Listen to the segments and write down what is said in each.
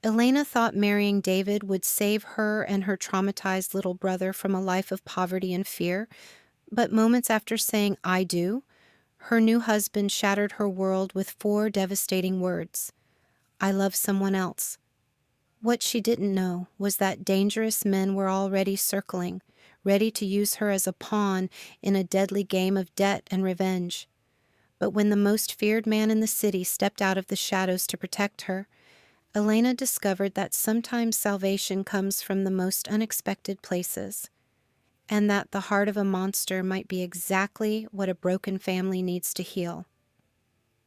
Elena thought marrying David would save her and her traumatized little brother from a life of poverty and fear, but moments after saying, "I do," her new husband shattered her world with four devastating words: "I love someone else." What she didn't know was that dangerous men were already circling, ready to use her as a pawn in a deadly game of debt and revenge. But when the most feared man in the city stepped out of the shadows to protect her, Elena discovered that sometimes salvation comes from the most unexpected places, and that the heart of a monster might be exactly what a broken family needs to heal.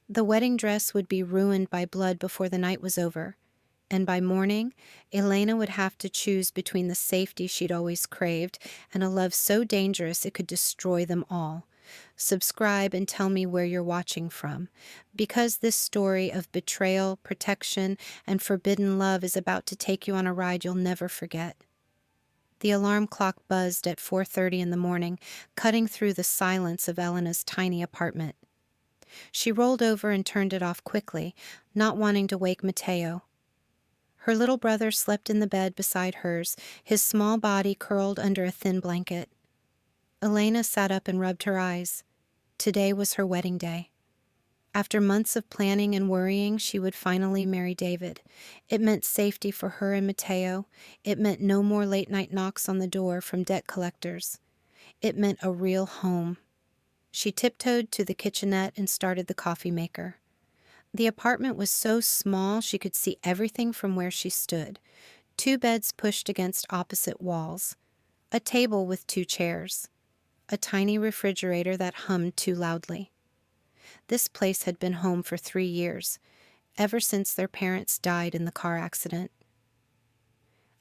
The wedding dress would be ruined by blood before the night was over, and by morning, Elena would have to choose between the safety she'd always craved and a love so dangerous it could destroy them all. Subscribe and tell me where you're watching from, because this story of betrayal, protection, and forbidden love is about to take you on a ride you'll never forget. The alarm clock buzzed at 4:30 in the morning, cutting through the silence of Elena's tiny apartment. She rolled over and turned it off quickly, not wanting to wake Mateo. Her little brother slept in the bed beside hers, his small body curled under a thin blanket. Elena sat up and rubbed her eyes. Today was her wedding day. After months of planning and worrying, she would finally marry David. It meant safety for her and Mateo. It meant no more late-night knocks on the door from debt collectors. It meant a real home. She tiptoed to the kitchenette and started the coffee maker. The apartment was so small she could see everything from where she stood. Two beds pushed against opposite walls. A table with two chairs. A tiny refrigerator that hummed too loudly. This place had been home for 3 years, ever since their parents died in the car accident.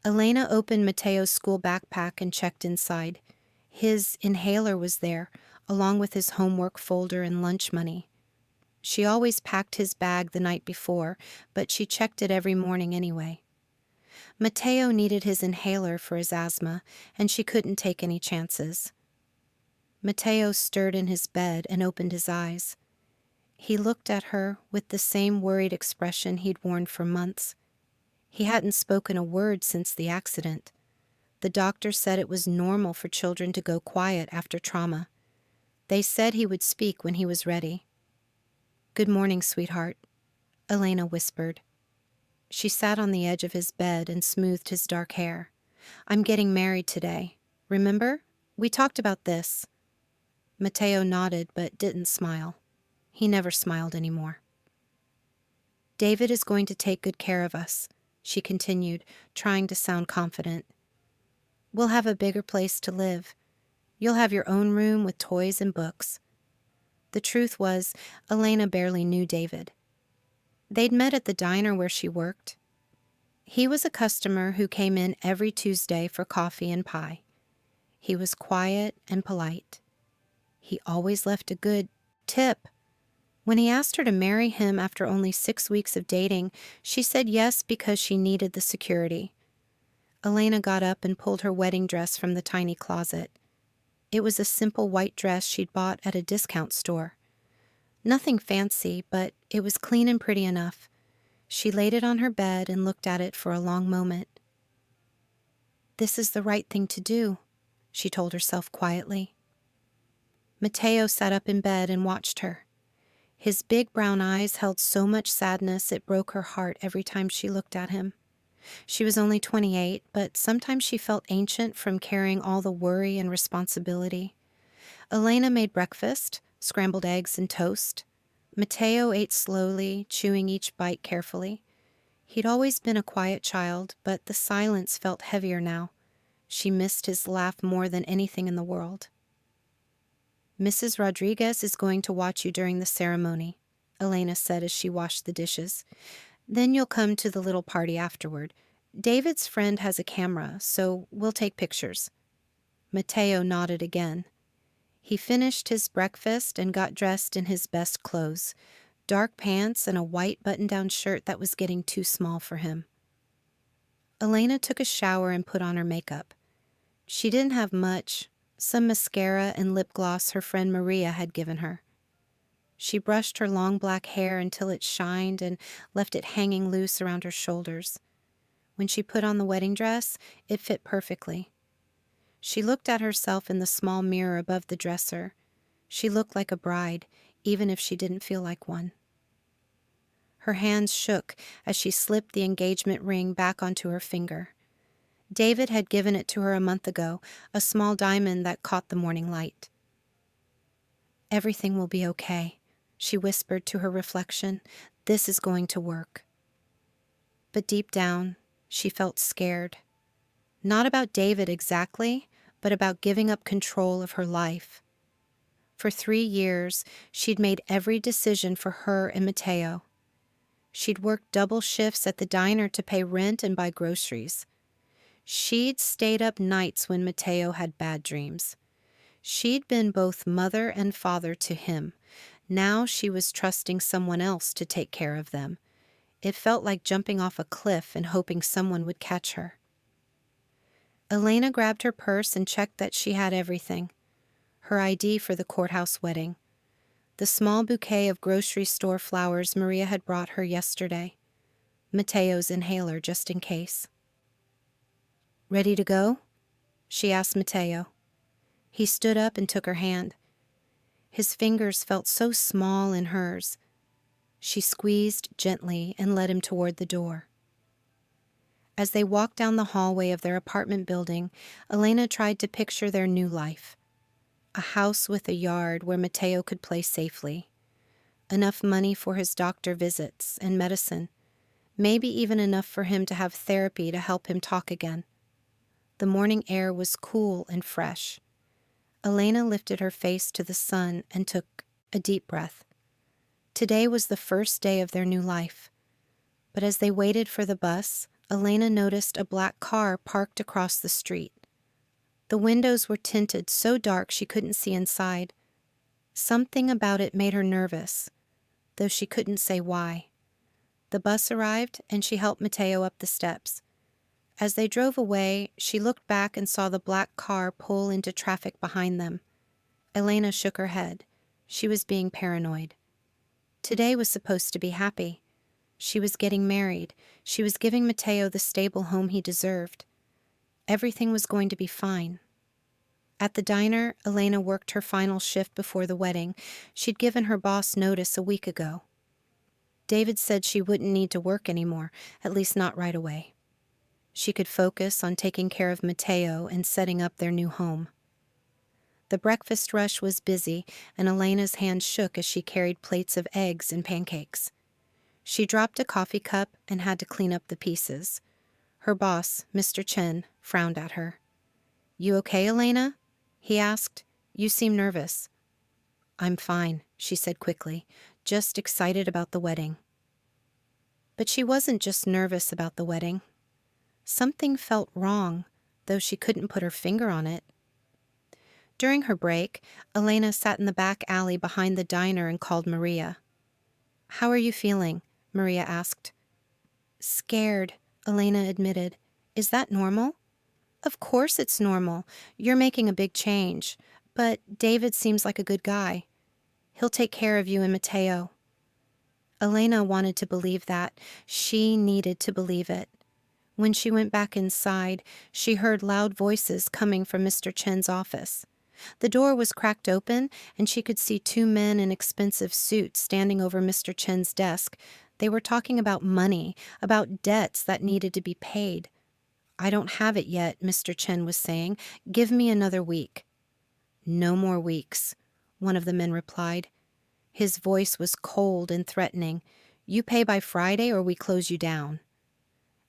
Elena opened Mateo's school backpack and checked inside. His inhaler was there, along with his homework folder and lunch money. She always packed his bag the night before, but she checked it every morning anyway. Mateo needed his inhaler for his asthma, and she couldn't take any chances. Mateo stirred in his bed and opened his eyes. He looked at her with the same worried expression he'd worn for months. He hadn't spoken a word since the accident. The doctor said it was normal for children to go quiet after trauma. They said he would speak when he was ready. "Good morning, sweetheart," Elena whispered. She sat on the edge of his bed and smoothed his dark hair. "I'm getting married today. Remember? We talked about this." Mateo nodded but didn't smile. He never smiled anymore. "David is going to take good care of us," she continued, trying to sound confident. "We'll have a bigger place to live. You'll have your own room with toys and books." The truth was, Elena barely knew David. They'd met at the diner where she worked. He was a customer who came in every Tuesday for coffee and pie. He was quiet and polite. He always left a good tip. When he asked her to marry him after only 6 weeks of dating, she said yes because she needed the security. Elena got up and pulled her wedding dress from the tiny closet. It was a simple white dress she'd bought at a discount store. Nothing fancy, but it was clean and pretty enough. She laid it on her bed and looked at it for a long moment. "This is the right thing to do," she told herself quietly. Mateo sat up in bed and watched her. His big brown eyes held so much sadness it broke her heart every time she looked at him. She was only 28, but sometimes she felt ancient from carrying all the worry and responsibility. Elena made breakfast, scrambled eggs and toast. Mateo ate slowly, chewing each bite carefully. He'd always been a quiet child, but the silence felt heavier now. She missed his laugh more than anything in the world. "Mrs. Rodriguez is going to watch you during the ceremony," Elena said as she washed the dishes. "Then you'll come to the little party afterward. David's friend has a camera, so we'll take pictures." Mateo nodded again. He finished his breakfast and got dressed in his best clothes, dark pants and a white button-down shirt that was getting too small for him. Elena took a shower and put on her makeup. She didn't have much, some mascara and lip gloss her friend Maria had given her. She brushed her long black hair until it shined and left it hanging loose around her shoulders. When she put on the wedding dress, it fit perfectly. She looked at herself in the small mirror above the dresser. She looked like a bride, even if she didn't feel like one. Her hands shook as she slipped the engagement ring back onto her finger. David had given it to her a month ago, a small diamond that caught the morning light. "Everything will be okay," she whispered to her reflection. "This is going to work." But deep down, she felt scared. Not about David exactly, but about giving up control of her life. For 3 years, she'd made every decision for her and Mateo. She'd worked double shifts at the diner to pay rent and buy groceries. She'd stayed up nights when Mateo had bad dreams. She'd been both mother and father to him. Now she was trusting someone else to take care of them. It felt like jumping off a cliff and hoping someone would catch her. Elena grabbed her purse and checked that she had everything. Her ID for the courthouse wedding. The small bouquet of grocery store flowers Maria had brought her yesterday. Mateo's inhaler, just in case. "Ready to go?" she asked Mateo. He stood up and took her hand. His fingers felt so small in hers. She squeezed gently and led him toward the door. As they walked down the hallway of their apartment building, Elena tried to picture their new life. A house with a yard where Mateo could play safely. Enough money for his doctor visits and medicine. Maybe even enough for him to have therapy to help him talk again. The morning air was cool and fresh. Elena lifted her face to the sun and took a deep breath. Today was the first day of their new life. But as they waited for the bus, Elena noticed a black car parked across the street. The windows were tinted so dark she couldn't see inside. Something about it made her nervous, though she couldn't say why. The bus arrived, and she helped Mateo up the steps. As they drove away, she looked back and saw the black car pull into traffic behind them. Elena shook her head. She was being paranoid. Today was supposed to be happy. She was getting married. She was giving Mateo the stable home he deserved. Everything was going to be fine. At the diner, Elena worked her final shift before the wedding. She'd given her boss notice a week ago. David said she wouldn't need to work anymore, at least not right away. She could focus on taking care of Mateo and setting up their new home. The breakfast rush was busy, and Elena's hand shook as she carried plates of eggs and pancakes. She dropped a coffee cup and had to clean up the pieces. Her boss, Mr. Chen, frowned at her. "You okay, Elena?" he asked. "You seem nervous." "I'm fine," she said quickly, "just excited about the wedding." But she wasn't just nervous about the wedding. Something felt wrong, though she couldn't put her finger on it. During her break, Elena sat in the back alley behind the diner and called Maria. "How are you feeling?" Maria asked. "Scared," Elena admitted. "Is that normal?" "Of course it's normal. You're making a big change. But David seems like a good guy. He'll take care of you and Mateo." Elena wanted to believe that. She needed to believe it. When she went back inside, she heard loud voices coming from Mr. Chen's office. The door was cracked open, and she could see 2 men in expensive suits standing over Mr. Chen's desk. They were talking about money, about debts that needed to be paid. "I don't have it yet," Mr. Chen was saying. "Give me another week." "No more weeks," one of the men replied. His voice was cold and threatening. "You pay by Friday or we close you down."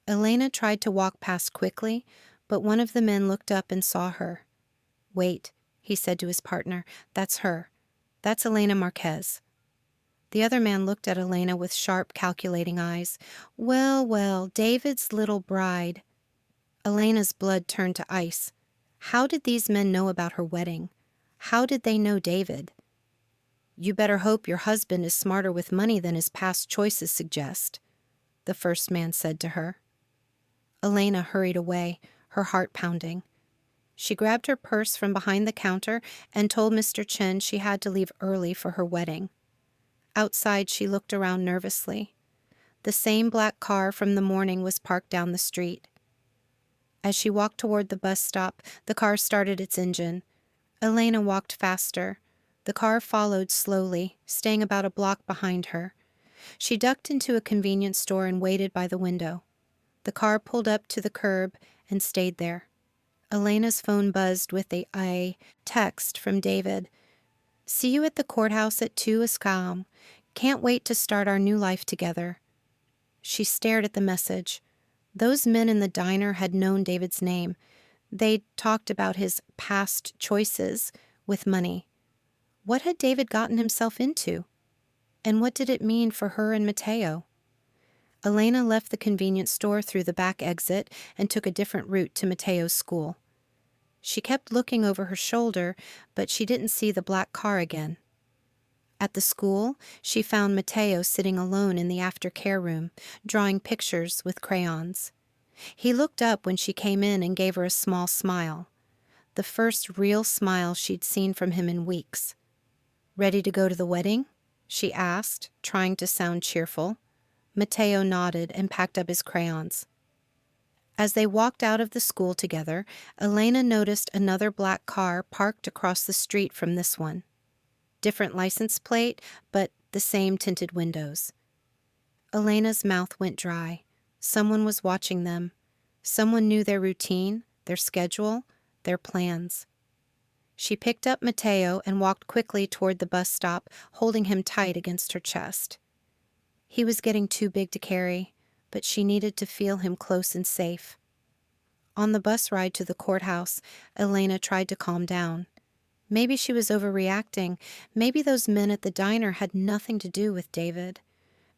Elena tried to walk past quickly, but one of the men looked up and saw her. "Wait," he said to his partner. "That's her. That's Elena Marquez." The other man looked at Elena with sharp, calculating eyes. Well, well, David's little bride. Elena's blood turned to ice. How did these men know about her wedding? How did they know David? "You better hope your husband is smarter with money than his past choices suggest," the first man said to her. Elena hurried away, her heart pounding. She grabbed her purse from behind the counter and told Mr. Chen she had to leave early for her wedding. Outside, she looked around nervously. The same black car from the morning was parked down the street. As she walked toward the bus stop, the car started its engine. Elena walked faster. The car followed slowly, staying about a block behind her. She ducked into a convenience store and waited by the window. The car pulled up to the curb and stayed there. Elena's phone buzzed with a text from David. "See you at the courthouse at 2 Ascalm. Can't wait to start our new life together." She stared at the message. Those men in the diner had known David's name. They'd talked about his past choices with money. What had David gotten himself into? And what did it mean for her and Mateo? Elena left the convenience store through the back exit and took a different route to Mateo's school. She kept looking over her shoulder, but she didn't see the black car again. At the school, she found Mateo sitting alone in the aftercare room, drawing pictures with crayons. He looked up when she came in and gave her a small smile. The first real smile she'd seen from him in weeks. "Ready to go to the wedding?" she asked, trying to sound cheerful. Mateo nodded and packed up his crayons. As they walked out of the school together, Elena noticed another black car parked across the street from this one. Different license plate, but the same tinted windows. Elena's mouth went dry. Someone was watching them. Someone knew their routine, their schedule, their plans. She picked up Mateo and walked quickly toward the bus stop, holding him tight against her chest. He was getting too big to carry, but she needed to feel him close and safe. On the bus ride to the courthouse, Elena tried to calm down. Maybe she was overreacting. Maybe those men at the diner had nothing to do with David.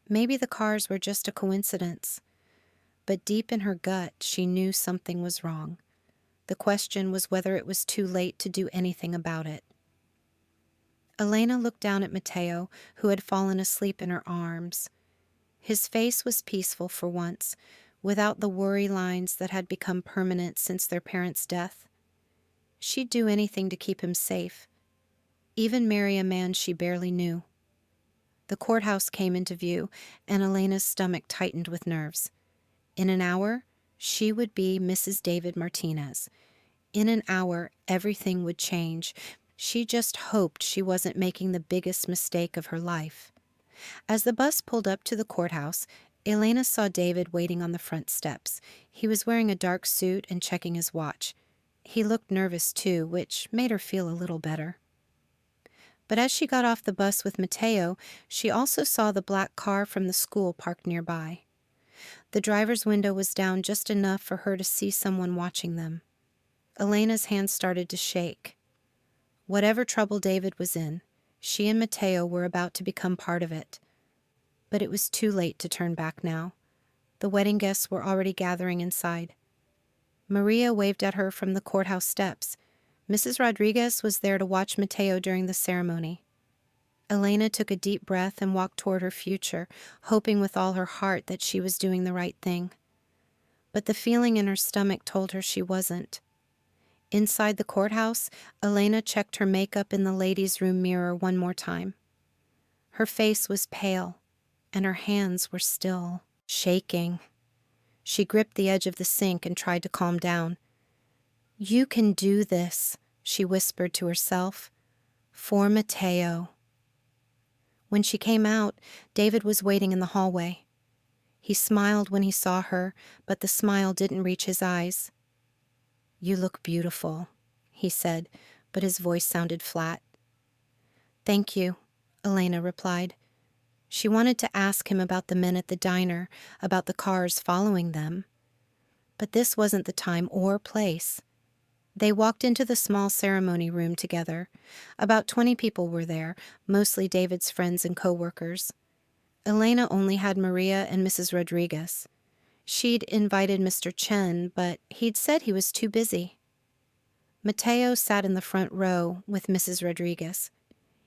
Maybe the cars were just a coincidence. But deep in her gut, she knew something was wrong. The question was whether it was too late to do anything about it. Elena looked down at Mateo, who had fallen asleep in her arms. His face was peaceful for once, without the worry lines that had become permanent since their parents' death. She'd do anything to keep him safe, even marry a man she barely knew. The courthouse came into view, and Elena's stomach tightened with nerves. In an hour, she would be Mrs. David Martinez. In an hour, everything would change. She just hoped she wasn't making the biggest mistake of her life. As the bus pulled up to the courthouse, Elena saw David waiting on the front steps. He was wearing a dark suit and checking his watch. He looked nervous too, which made her feel a little better. But as she got off the bus with Mateo, she also saw the black car from the school parked nearby. The driver's window was down just enough for her to see someone watching them. Elena's hands started to shake. Whatever trouble David was in, she and Mateo were about to become part of it. But it was too late to turn back now. The wedding guests were already gathering inside. Maria waved at her from the courthouse steps. Mrs. Rodriguez was there to watch Mateo during the ceremony. Elena took a deep breath and walked toward her future, hoping with all her heart that she was doing the right thing. But the feeling in her stomach told her she wasn't. Inside the courthouse, Elena checked her makeup in the ladies' room mirror one more time. Her face was pale, and her hands were still shaking. She gripped the edge of the sink and tried to calm down. "You can do this," she whispered to herself. "For Mateo." When she came out, David was waiting in the hallway. He smiled when he saw her, but the smile didn't reach his eyes. "You look beautiful," he said, but his voice sounded flat. "Thank you," Elena replied. She wanted to ask him about the men at the diner, about the cars following them. But this wasn't the time or place. They walked into the small ceremony room together. About 20 people were there, mostly David's friends and co-workers. Elena only had Maria and Mrs. Rodriguez. She'd invited Mr. Chen, but he'd said he was too busy. Mateo sat in the front row with Mrs. Rodriguez.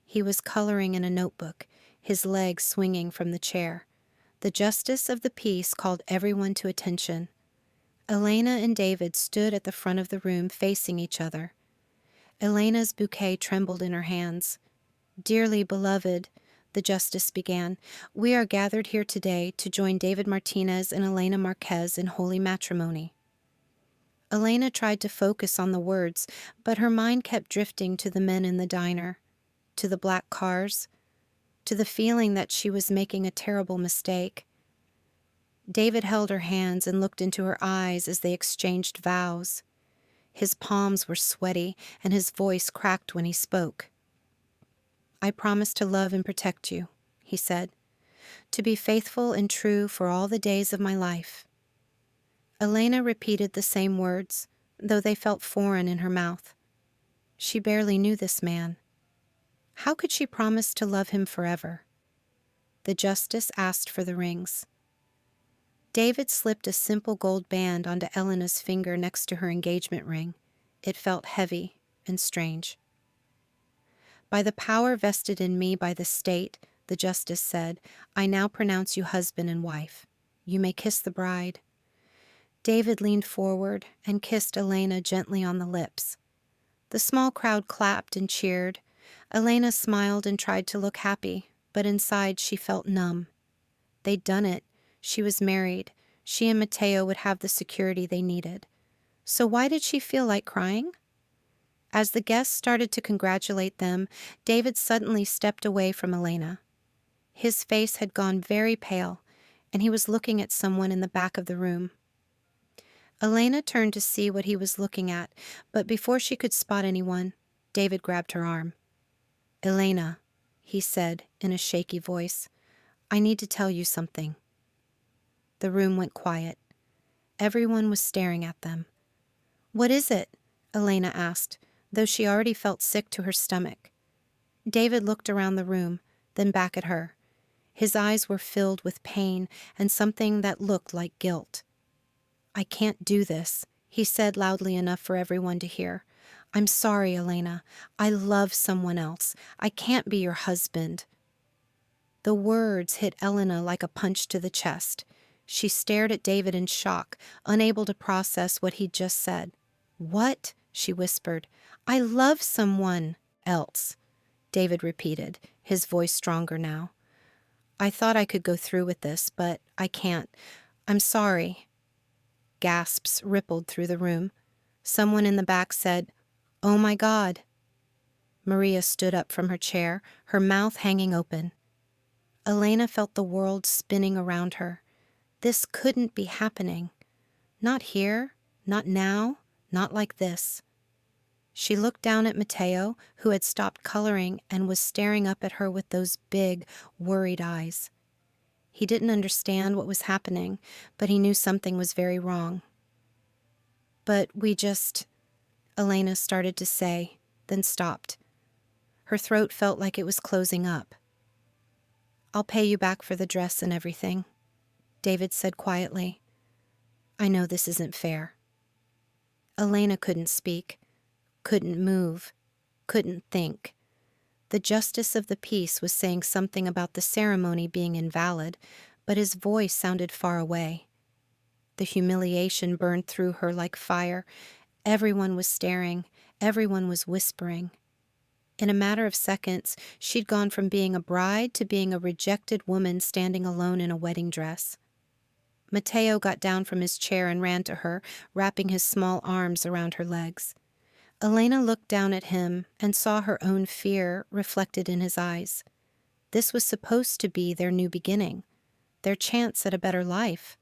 He was coloring in a notebook, his legs swinging from the chair. The justice of the peace called everyone to attention. Elena and David stood at the front of the room facing each other. Elena's bouquet trembled in her hands. Dearly beloved, the justice began. "We are gathered here today to join David Martinez and Elena Marquez in holy matrimony." Elena tried to focus on the words, but her mind kept drifting to the men in the diner, to the black cars, to the feeling that she was making a terrible mistake. David held her hands and looked into her eyes as they exchanged vows. His palms were sweaty, and his voice cracked when he spoke. "I promise to love and protect you," he said, "to be faithful and true for all the days of my life." Elena repeated the same words, though they felt foreign in her mouth. She barely knew this man. How could she promise to love him forever? The justice asked for the rings. David slipped a simple gold band onto Elena's finger next to her engagement ring. It felt heavy and strange. "By the power vested in me by the state," the justice said, "I now pronounce you husband and wife. You may kiss the bride." David leaned forward and kissed Elena gently on the lips. The small crowd clapped and cheered. Elena smiled and tried to look happy, but inside she felt numb. They'd done it. She was married. She and Mateo would have the security they needed. So why did she feel like crying? As the guests started to congratulate them, David suddenly stepped away from Elena. His face had gone very pale, and he was looking at someone in the back of the room. Elena turned to see what he was looking at, but before she could spot anyone, David grabbed her arm. "Elena," he said in a shaky voice, "I need to tell you something." The room went quiet. Everyone was staring at them. "What is it?" Elena asked, though she already felt sick to her stomach. David looked around the room, then back at her. His eyes were filled with pain and something that looked like guilt. "I can't do this," he said loudly enough for everyone to hear. "I'm sorry, Elena. I love someone else. I can't be your husband." The words hit Elena like a punch to the chest. She stared at David in shock, unable to process what he'd just said. "What?" she whispered. "I love someone else," David repeated, his voice stronger now. "I thought I could go through with this, but I can't. I'm sorry." Gasps rippled through the room. Someone in the back said, "Oh my God." Maria stood up from her chair, her mouth hanging open. Elena felt the world spinning around her. This couldn't be happening. Not here, not now, not like this. She looked down at Mateo, who had stopped coloring and was staring up at her with those big, worried eyes. He didn't understand what was happening, but he knew something was very wrong. "But Elena started to say, then stopped. Her throat felt like it was closing up. "I'll pay you back for the dress and everything," David said quietly. "I know this isn't fair." Elena couldn't speak, couldn't move, couldn't think. The justice of the peace was saying something about the ceremony being invalid, but his voice sounded far away. The humiliation burned through her like fire. Everyone was staring. Everyone was whispering. In a matter of seconds, she'd gone from being a bride to being a rejected woman standing alone in a wedding dress. Mateo got down from his chair and ran to her, wrapping his small arms around her legs. Elena looked down at him and saw her own fear reflected in his eyes. This was supposed to be their new beginning, their chance at a better life.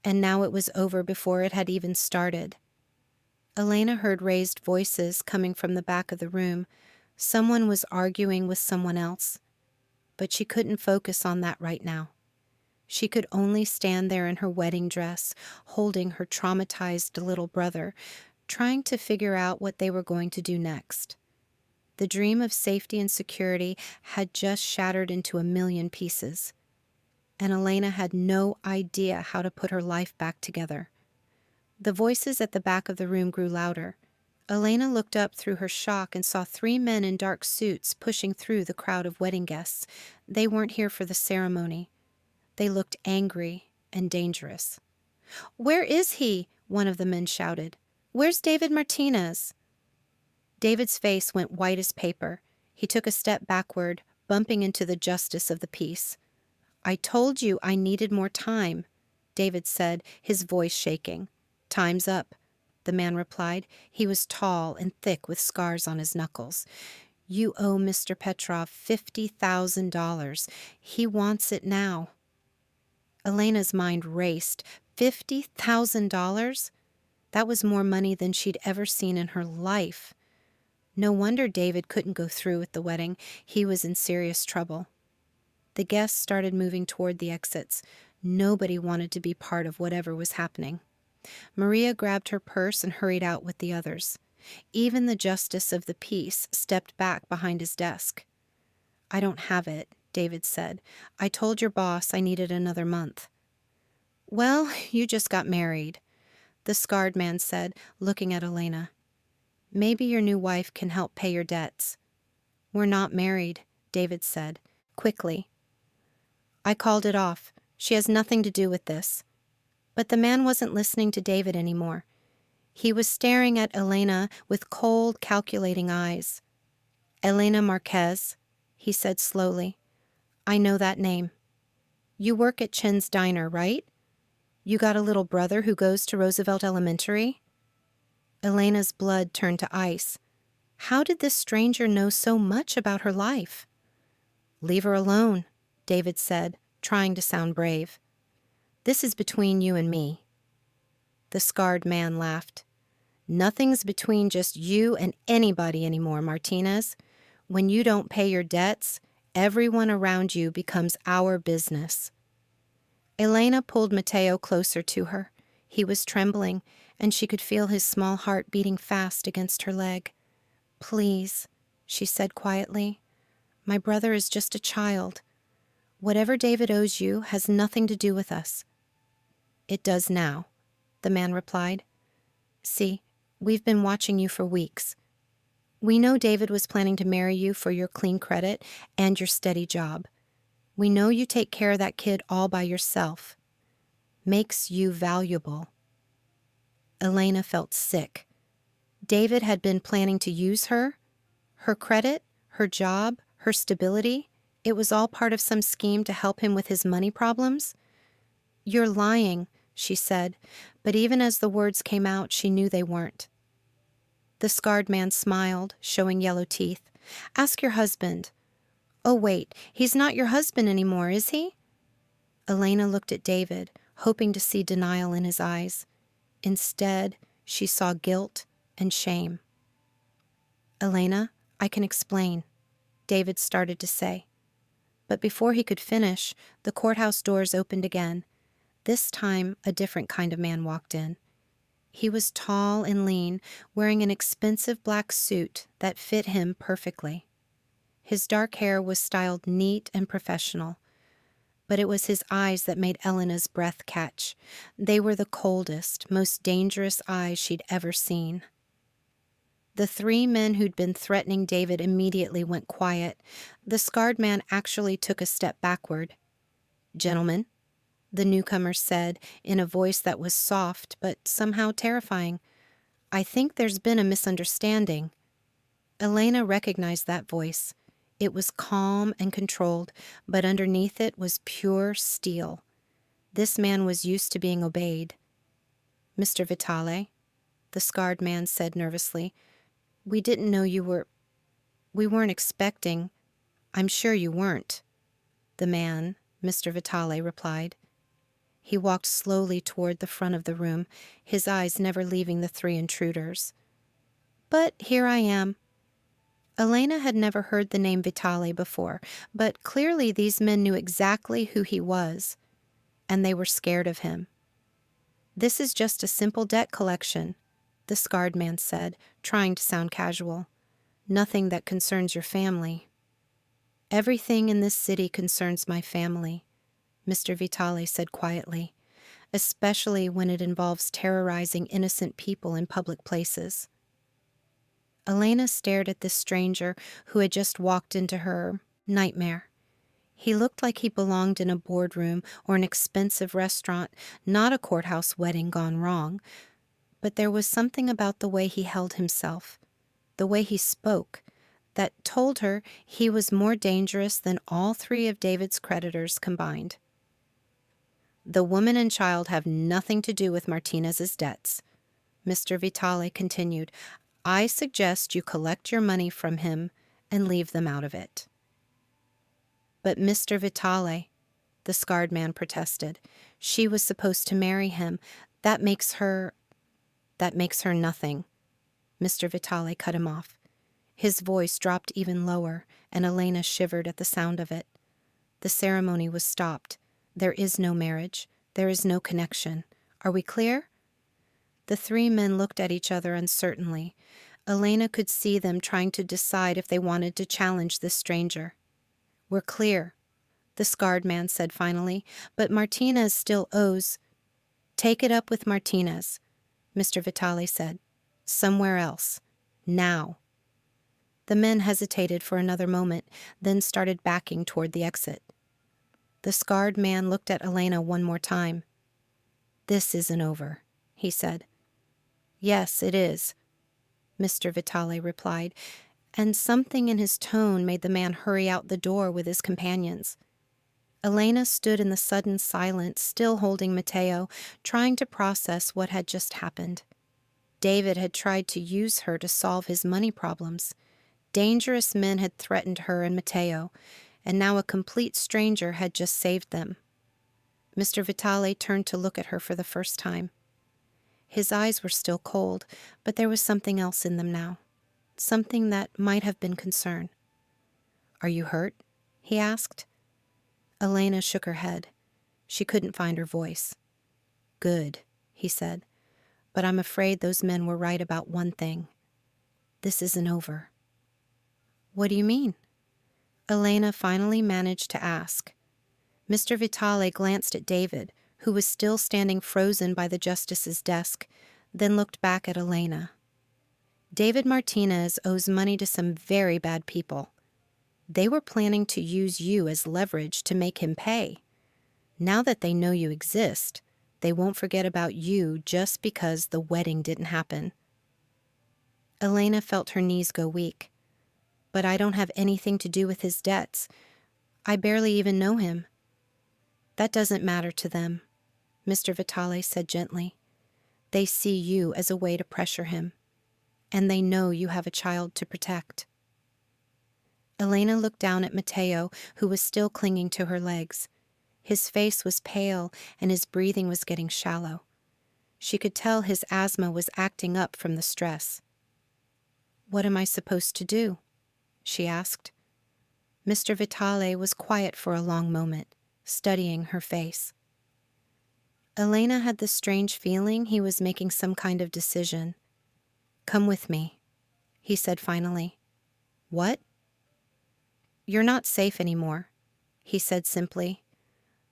And now it was over before it had even started. Elena heard raised voices coming from the back of the room. Someone was arguing with someone else, but she couldn't focus on that right now. She could only stand there in her wedding dress, holding her traumatized little brother, trying to figure out what they were going to do next. The dream of safety and security had just shattered into a million pieces, and Elena had no idea how to put her life back together. The voices at the back of the room grew louder. Elena looked up through her shock and saw 3 men in dark suits pushing through the crowd of wedding guests. They weren't here for the ceremony. They looked angry and dangerous. "Where is he?" one of the men shouted. "Where's David Martinez?" David's face went white as paper. He took a step backward, bumping into the justice of the peace. "I told you I needed more time," David said, his voice shaking. "Time's up," the man replied. He was tall and thick with scars on his knuckles. "You owe Mr. Petrov $50,000. He wants it now." Elena's mind raced. $50,000? That was more money than she'd ever seen in her life. No wonder David couldn't go through with the wedding. He was in serious trouble. The guests started moving toward the exits. Nobody wanted to be part of whatever was happening. Maria grabbed her purse and hurried out with the others. Even the justice of the peace stepped back behind his desk. "I don't have it," David said. "I told your boss I needed another month." "Well, you just got married," the scarred man said, looking at Elena. "Maybe your new wife can help pay your debts." "We're not married," David said, quickly. "I called it off. She has nothing to do with this." But the man wasn't listening to David anymore. He was staring at Elena with cold, calculating eyes. "Elena Marquez," he said slowly. "I know that name. You work at Chen's Diner, right? You got a little brother who goes to Roosevelt Elementary?" Elena's blood turned to ice. How did this stranger know so much about her life? "Leave her alone," David said, trying to sound brave. "This is between you and me." The scarred man laughed. "Nothing's between just you and anybody anymore, Martinez. When you don't pay your debts, everyone around you becomes our business." Elena pulled Mateo closer to her. He was trembling, and she could feel his small heart beating fast against her leg. "Please," she said quietly. "My brother is just a child. Whatever David owes you has nothing to do with us." "It does now," the man replied. "See, we've been watching you for weeks. We know David was planning to marry you for your clean credit and your steady job. We know you take care of that kid all by yourself. Makes you valuable." Elena felt sick. David had been planning to use her? Her credit, her job, her stability? It was all part of some scheme to help him with his money problems? "You're lying," she said, but even as the words came out, she knew they weren't. The scarred man smiled, showing yellow teeth. "Ask your husband." "Oh, wait, he's not your husband anymore, is he?" Elena looked at David, hoping to see denial in his eyes. Instead, she saw guilt and shame. "Elena, I can explain," David started to say. But before he could finish, the courthouse doors opened again. This time, a different kind of man walked in. He was tall and lean, wearing an expensive black suit that fit him perfectly. His dark hair was styled neat and professional, but it was his eyes that made Elena's breath catch. They were the coldest, most dangerous eyes she'd ever seen. The three men who'd been threatening David immediately went quiet. The scarred man actually took a step backward. "Gentlemen," the newcomer said in a voice that was soft but somehow terrifying, "I think there's been a misunderstanding." Elena recognized that voice. It was calm and controlled, but underneath it was pure steel. This man was used to being obeyed. "Mr. Vitale," the scarred man said nervously, "we didn't know you were... We weren't expecting... I'm sure you weren't." "The man," Mr. Vitale replied. He walked slowly toward the front of the room, his eyes never leaving the three intruders. "But here I am." Elena had never heard the name Vitale before, but clearly these men knew exactly who he was, and they were scared of him. "This is just a simple debt collection," the scarred man said, trying to sound casual. "Nothing that concerns your family." "Everything in this city concerns my family," Mr. Vitale said quietly, "especially when it involves terrorizing innocent people in public places." Elena stared at this stranger who had just walked into her nightmare. He looked like he belonged in a boardroom or an expensive restaurant, not a courthouse wedding gone wrong. But there was something about the way he held himself, the way he spoke, that told her he was more dangerous than all three of David's creditors combined. The woman and child have nothing to do with Martinez's debts. Mr. Vitale continued, I suggest you collect your money from him and leave them out of it. But Mr. Vitale, the scarred man protested, she was supposed to marry him. That makes her nothing. Mr. Vitale cut him off. His voice dropped even lower, and Elena shivered at the sound of it. The ceremony was stopped. There is no marriage. There is no connection. Are we clear? The three men looked at each other uncertainly. Elena could see them trying to decide if they wanted to challenge this stranger. We're clear, the scarred man said finally, but Martinez still owes. Take it up with Martinez, Mr. Vitale said. Somewhere else. Now. The men hesitated for another moment, then started backing toward the exit. The scarred man looked at Elena one more time. This isn't over, he said. Yes, it is, Mr. Vitale replied, and something in his tone made the man hurry out the door with his companions. Elena stood in the sudden silence, still holding Mateo, trying to process what had just happened. David had tried to use her to solve his money problems. Dangerous men had threatened her and Mateo, and now a complete stranger had just saved them. Mr. Vitale turned to look at her for the first time. His eyes were still cold, but there was something else in them now, something that might have been concern. Are you hurt? He asked. Elena shook her head. She couldn't find her voice. Good, he said, but I'm afraid those men were right about one thing. This isn't over. What do you mean? Elena finally managed to ask. Mr. Vitale glanced at David, who was still standing frozen by the justice's desk, then looked back at Elena. David Martinez owes money to some very bad people. They were planning to use you as leverage to make him pay. Now that they know you exist, they won't forget about you just because the wedding didn't happen. Elena felt her knees go weak. But I don't have anything to do with his debts. I barely even know him. That doesn't matter to them, Mr. Vitale said gently. They see you as a way to pressure him, and they know you have a child to protect. Elena looked down at Mateo, who was still clinging to her legs. His face was pale, and his breathing was getting shallow. She could tell his asthma was acting up from the stress. What am I supposed to do? She asked. Mr. Vitale was quiet for a long moment, studying her face. Elena had the strange feeling he was making some kind of decision. Come with me, he said finally. What? You're not safe anymore, he said simply.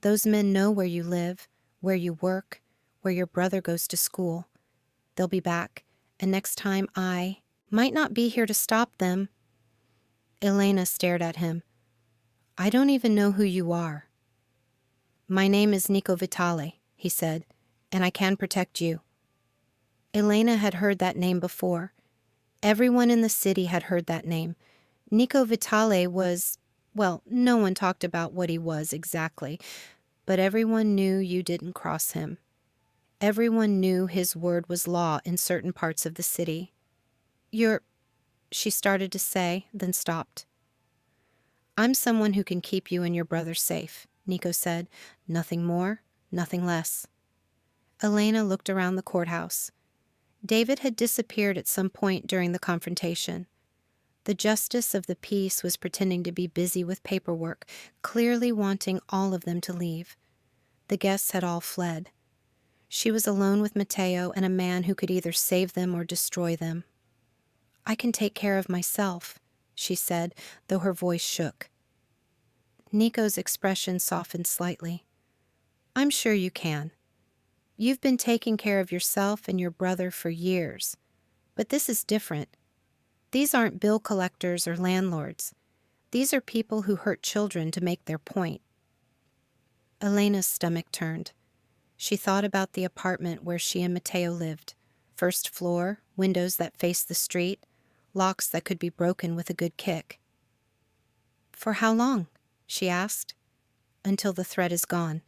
Those men know where you live, where you work, where your brother goes to school. They'll be back, and next time I might not be here to stop them. Elena stared at him. I don't even know who you are. My name is Nico Vitale, he said, and I can protect you. Elena had heard that name before. Everyone in the city had heard that name. Nico Vitale was, well, no one talked about what he was exactly, but everyone knew you didn't cross him. Everyone knew his word was law in certain parts of the city. She started to say, then stopped. I'm someone who can keep you and your brother safe, Nico said. Nothing more, nothing less. Elena looked around the courthouse. David had disappeared at some point during the confrontation. The justice of the peace was pretending to be busy with paperwork, clearly wanting all of them to leave. The guests had all fled. She was alone with Mateo and a man who could either save them or destroy them. I can take care of myself, she said, though her voice shook. Nico's expression softened slightly. I'm sure you can. You've been taking care of yourself and your brother for years. But this is different. These aren't bill collectors or landlords. These are people who hurt children to make their point. Elena's stomach turned. She thought about the apartment where she and Mateo lived. First floor, windows that faced the street, locks that could be broken with a good kick. "For how long?" she asked. "Until the threat is gone,"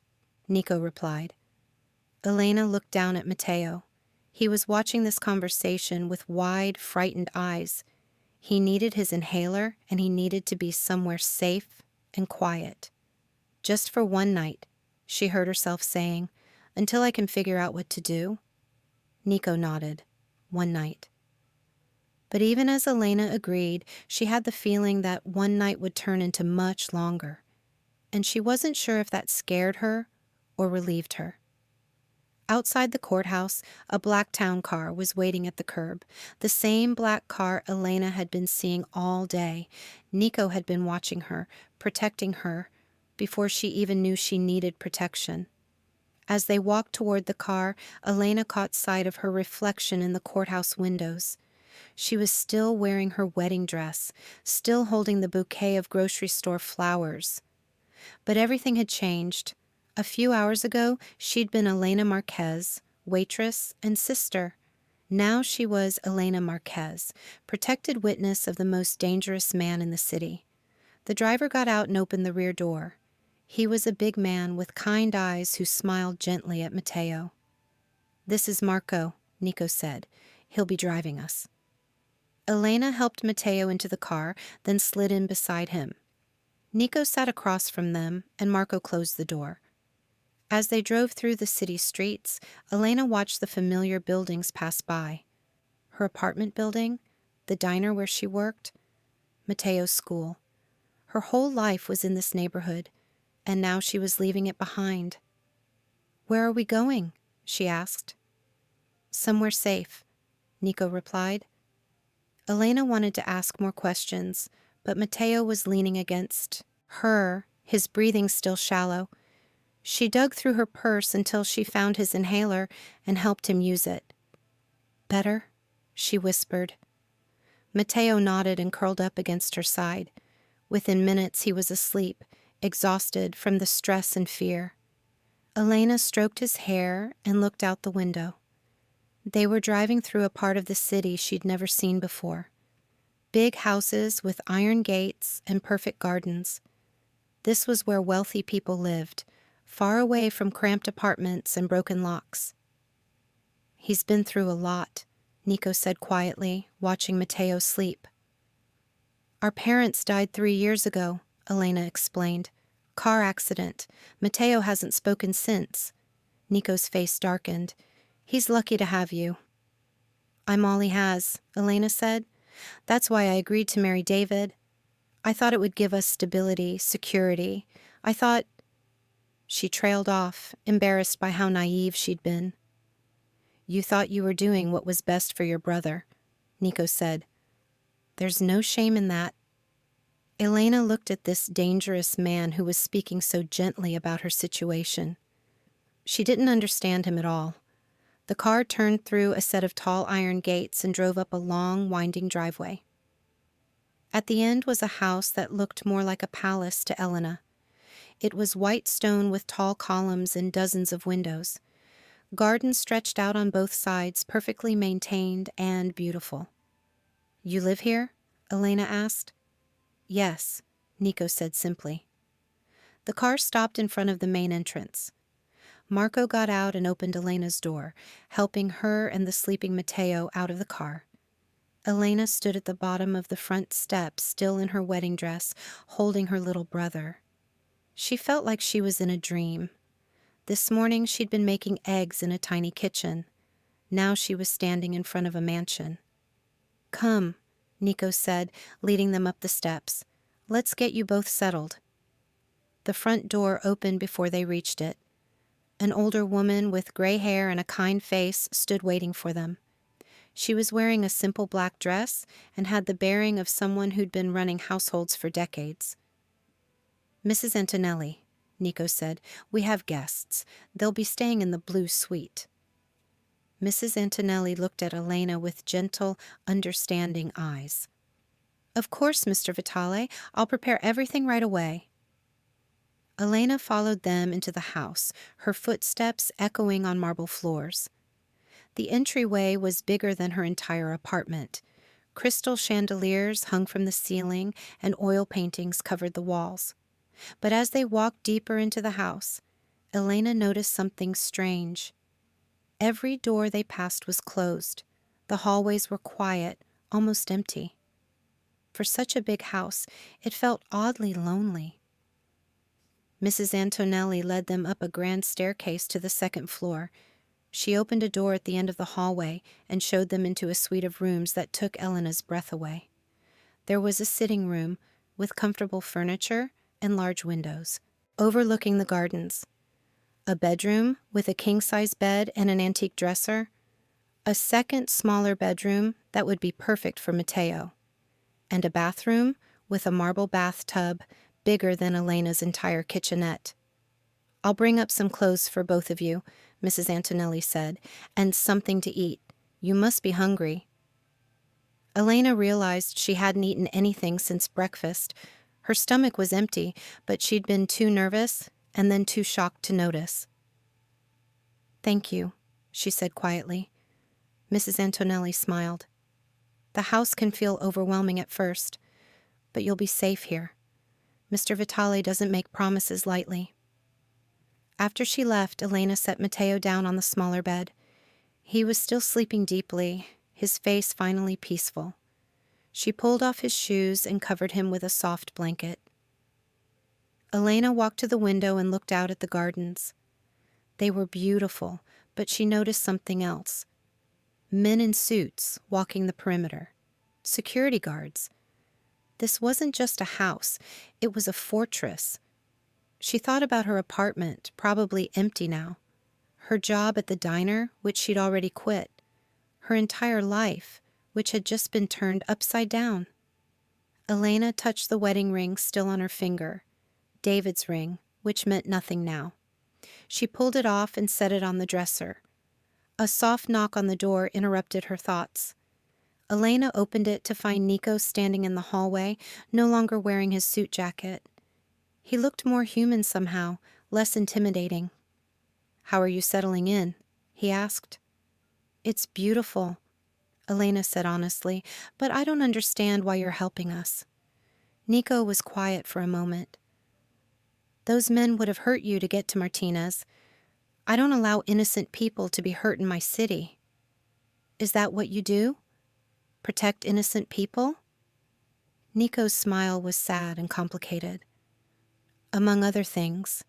Nico replied. Elena looked down at Mateo. He was watching this conversation with wide, frightened eyes. He needed his inhaler, and he needed to be somewhere safe and quiet. "Just for one night," she heard herself saying, "until I can figure out what to do." Nico nodded. "One night." But even as Elena agreed, she had the feeling that one night would turn into much longer. And she wasn't sure if that scared her or relieved her. Outside the courthouse, a black town car was waiting at the curb. The same black car Elena had been seeing all day. Nico had been watching her, protecting her, before she even knew she needed protection. As they walked toward the car, Elena caught sight of her reflection in the courthouse windows. She was still wearing her wedding dress, still holding the bouquet of grocery store flowers. But everything had changed. A few hours ago, she'd been Elena Marquez, waitress and sister. Now she was Elena Marquez, protected witness of the most dangerous man in the city. The driver got out and opened the rear door. He was a big man with kind eyes who smiled gently at Mateo. "This is Marco," Nico said. "He'll be driving us." Elena helped Mateo into the car, then slid in beside him. Nico sat across from them, and Marco closed the door. As they drove through the city streets, Elena watched the familiar buildings pass by. Her apartment building, the diner where she worked, Mateo's school. Her whole life was in this neighborhood, and now she was leaving it behind. "Where are we going?" she asked. "Somewhere safe," Nico replied. Elena wanted to ask more questions, but Mateo was leaning against her, his breathing still shallow. She dug through her purse until she found his inhaler and helped him use it. "Better?" she whispered. Mateo nodded and curled up against her side. Within minutes he was asleep, exhausted from the stress and fear. Elena stroked his hair and looked out the window. They were driving through a part of the city she'd never seen before. Big houses with iron gates and perfect gardens. This was where wealthy people lived, far away from cramped apartments and broken locks. "He's been through a lot," Nico said quietly, watching Mateo sleep. "Our parents died 3 years ago," Elena explained. "Car accident. Mateo hasn't spoken since." Nico's face darkened. "He's lucky to have you." "I'm all he has," Elena said. "That's why I agreed to marry David. I thought it would give us stability, security. I thought—" She trailed off, embarrassed by how naive she'd been. "You thought you were doing what was best for your brother," Nico said. "There's no shame in that." Elena looked at this dangerous man who was speaking so gently about her situation. She didn't understand him at all. The car turned through a set of tall iron gates and drove up a long, winding driveway. At the end was a house that looked more like a palace to Elena. It was white stone with tall columns and dozens of windows. Gardens stretched out on both sides, perfectly maintained and beautiful. "You live here?" Elena asked. "Yes," Nico said simply. The car stopped in front of the main entrance. Marco got out and opened Elena's door, helping her and the sleeping Mateo out of the car. Elena stood at the bottom of the front steps, still in her wedding dress, holding her little brother. She felt like she was in a dream. This morning she'd been making eggs in a tiny kitchen. Now she was standing in front of a mansion. "Come," Nico said, leading them up the steps. "Let's get you both settled." The front door opened before they reached it. An older woman with gray hair and a kind face stood waiting for them. She was wearing a simple black dress and had the bearing of someone who'd been running households for decades. "Mrs. Antonelli," Nico said, "we have guests. They'll be staying in the blue suite." Mrs. Antonelli looked at Elena with gentle, understanding eyes. "Of course, Mr. Vitale. I'll prepare everything right away." Elena followed them into the house, her footsteps echoing on marble floors. The entryway was bigger than her entire apartment. Crystal chandeliers hung from the ceiling, and oil paintings covered the walls. But as they walked deeper into the house, Elena noticed something strange. Every door they passed was closed. The hallways were quiet, almost empty. For such a big house, it felt oddly lonely. Mrs. Antonelli led them up a grand staircase to the second floor. She opened a door at the end of the hallway and showed them into a suite of rooms that took Elena's breath away. There was a sitting room with comfortable furniture and large windows, overlooking the gardens. A bedroom with a king-size bed and an antique dresser. A second, smaller bedroom that would be perfect for Mateo. And a bathroom with a marble bathtub bigger than Elena's entire kitchenette. "I'll bring up some clothes for both of you," Mrs. Antonelli said, "and something to eat. You must be hungry." Elena realized she hadn't eaten anything since breakfast. Her stomach was empty, but she'd been too nervous and then too shocked to notice. "Thank you," she said quietly. Mrs. Antonelli smiled. "The house can feel overwhelming at first, but you'll be safe here. Mr. Vitale doesn't make promises lightly." After she left, Elena set Mateo down on the smaller bed. He was still sleeping deeply, his face finally peaceful. She pulled off his shoes and covered him with a soft blanket. Elena walked to the window and looked out at the gardens. They were beautiful, but she noticed something else. Men in suits walking the perimeter. Security guards. This wasn't just a house, it was a fortress. She thought about her apartment, probably empty now. Her job at the diner, which she'd already quit. Her entire life, which had just been turned upside down. Elena touched the wedding ring still on her finger. David's ring, which meant nothing now. She pulled it off and set it on the dresser. A soft knock on the door interrupted her thoughts. Elena opened it to find Nico standing in the hallway, no longer wearing his suit jacket. He looked more human somehow, less intimidating. "How are you settling in?" he asked. "It's beautiful," Elena said honestly, "but I don't understand why you're helping us." Nico was quiet for a moment. "Those men would have hurt you to get to Martinez. I don't allow innocent people to be hurt in my city." "Is that what you do? Protect innocent people?" Nico's smile was sad and complicated. Among other things,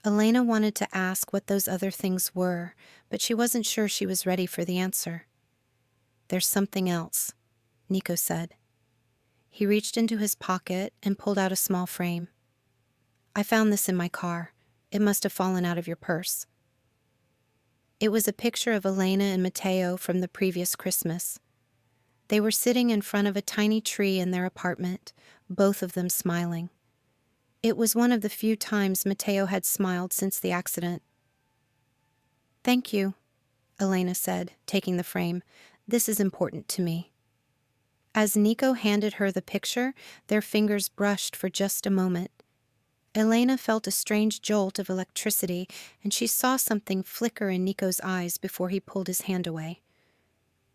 Elena wanted to ask what those other things were, but she wasn't sure she was ready for the answer. "There's something else," Nico said. He reached into his pocket and pulled out a small frame. "I found this in my car. It must have fallen out of your purse." It was a picture of Elena and Mateo from the previous Christmas. They were sitting in front of a tiny tree in their apartment, both of them smiling. It was one of the few times Mateo had smiled since the accident. "Thank you," Elena said, taking the frame. "This is important to me." As Nico handed her the picture, their fingers brushed for just a moment. Elena felt a strange jolt of electricity, and she saw something flicker in Nico's eyes before he pulled his hand away.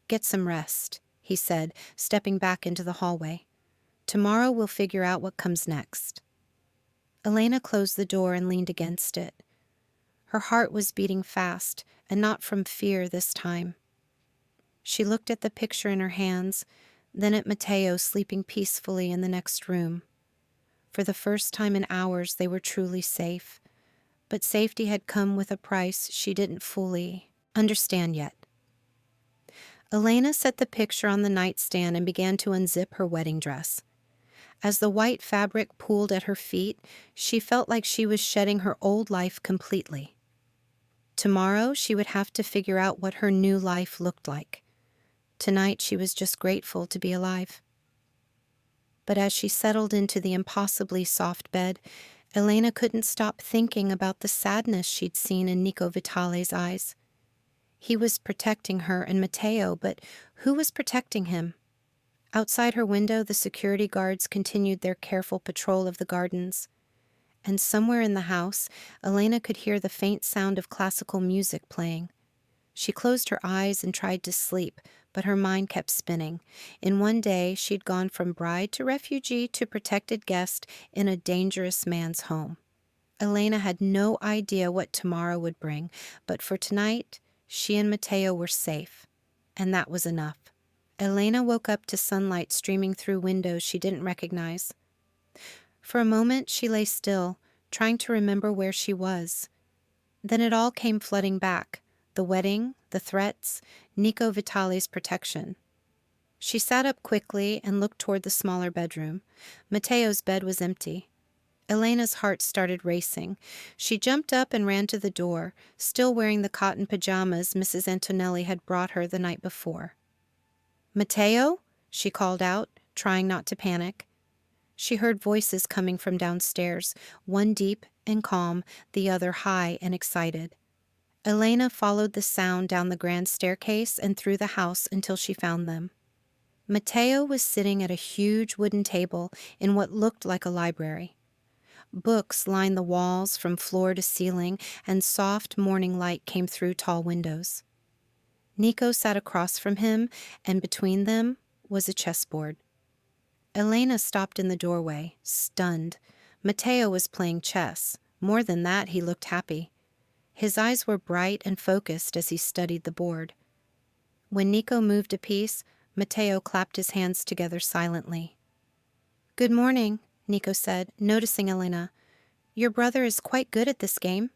"Get some rest," he said, stepping back into the hallway. "Tomorrow we'll figure out what comes next." Elena closed the door and leaned against it. Her heart was beating fast, and not from fear this time. She looked at the picture in her hands, then at Mateo sleeping peacefully in the next room. For the first time in hours, they were truly safe. But safety had come with a price she didn't fully understand yet. Elena set the picture on the nightstand and began to unzip her wedding dress. As the white fabric pooled at her feet, she felt like she was shedding her old life completely. Tomorrow, she would have to figure out what her new life looked like. Tonight, she was just grateful to be alive. But as she settled into the impossibly soft bed, Elena couldn't stop thinking about the sadness she'd seen in Nico Vitale's eyes. He was protecting her and Mateo, but who was protecting him? Outside her window, the security guards continued their careful patrol of the gardens. And somewhere in the house, Elena could hear the faint sound of classical music playing. She closed her eyes and tried to sleep, but her mind kept spinning. In one day, she'd gone from bride to refugee to protected guest in a dangerous man's home. Elena had no idea what tomorrow would bring, but for tonight, she and Mateo were safe, and that was enough. Elena woke up to sunlight streaming through windows she didn't recognize. For a moment, she lay still, trying to remember where she was. Then it all came flooding back. The wedding, the threats, Nico Vitale's protection. She sat up quickly and looked toward the smaller bedroom. Mateo's bed was empty. Elena's heart started racing. She jumped up and ran to the door, still wearing the cotton pajamas Mrs. Antonelli had brought her the night before. "Mateo?" she called out, trying not to panic. She heard voices coming from downstairs, one deep and calm, the other high and excited. Elena followed the sound down the grand staircase and through the house until she found them. Mateo was sitting at a huge wooden table in what looked like a library. Books lined the walls from floor to ceiling, and soft morning light came through tall windows. Nico sat across from him, and between them was a chessboard. Elena stopped in the doorway, stunned. Mateo was playing chess. More than that, he looked happy. His eyes were bright and focused as he studied the board. When Nico moved a piece, Mateo clapped his hands together silently. "Good morning," Nico said, noticing Elena. "Your brother is quite good at this game."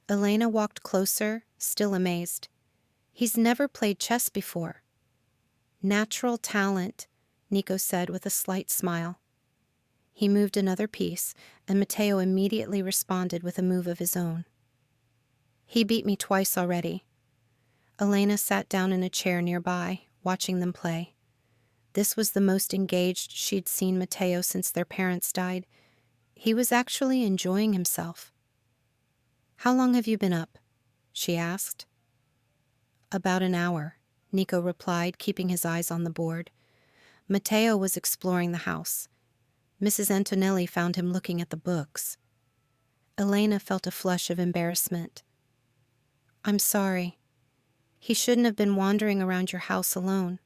Elena walked closer, still amazed. "He's never played chess before." "Natural talent," Nico said with a slight smile. He moved another piece, and Mateo immediately responded with a move of his own. "He beat me twice already." Elena sat down in a chair nearby, watching them play. This was the most engaged she'd seen Mateo since their parents died. He was actually enjoying himself. "How long have you been up?" she asked. "About an hour," Nico replied, keeping his eyes on the board. Mateo was exploring the house. Mrs. Antonelli found him looking at the books. Elena felt a flush of embarrassment. "I'm sorry. He shouldn't have been wandering around your house alone."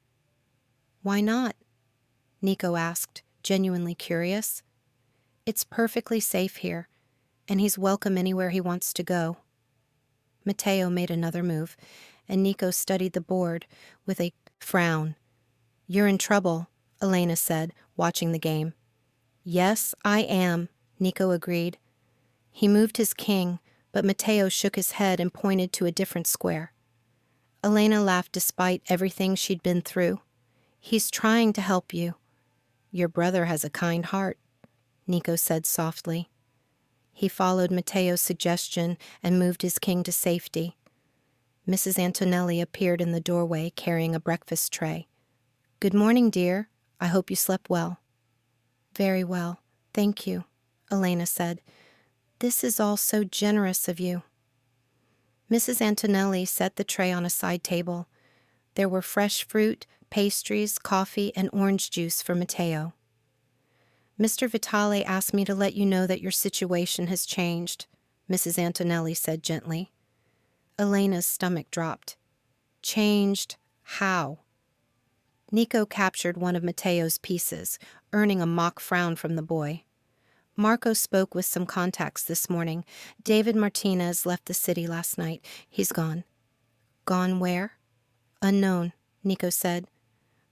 "Why not?" Nico asked, genuinely curious. "It's perfectly safe here, and he's welcome anywhere he wants to go." Mateo made another move, and Nico studied the board with a frown. "You're in trouble," Elena said, watching the game. "Yes, I am," Nico agreed. He moved his king, but Mateo shook his head and pointed to a different square. Elena laughed despite everything she'd been through. "He's trying to help you." "Your brother has a kind heart," Nico said softly. He followed Mateo's suggestion and moved his king to safety. Mrs. Antonelli appeared in the doorway carrying a breakfast tray. "Good morning, dear. I hope you slept well." "Very well, thank you," Elena said. "This is all so generous of you." Mrs. Antonelli set the tray on a side table. There were fresh fruit, pastries, coffee, and orange juice for Mateo. "Mr. Vitale asked me to let you know that your situation has changed," Mrs. Antonelli said gently. Elena's stomach dropped. "Changed how?" Nico captured one of Mateo's pieces, earning a mock frown from the boy. "Marco spoke with some contacts this morning. David Martinez left the city last night. He's gone." "Gone where?" "Unknown," Nico said.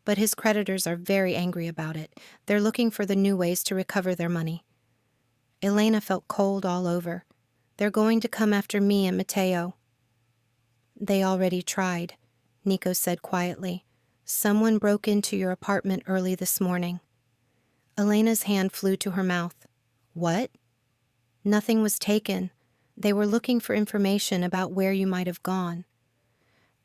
"But his creditors are very angry about it. They're looking for the new ways to recover their money." Elena felt cold all over. "They're going to come after me and Mateo." "They already tried," Nico said quietly. "Someone broke into your apartment early this morning." Elena's hand flew to her mouth. "What?" "Nothing was taken. They were looking for information about where you might have gone."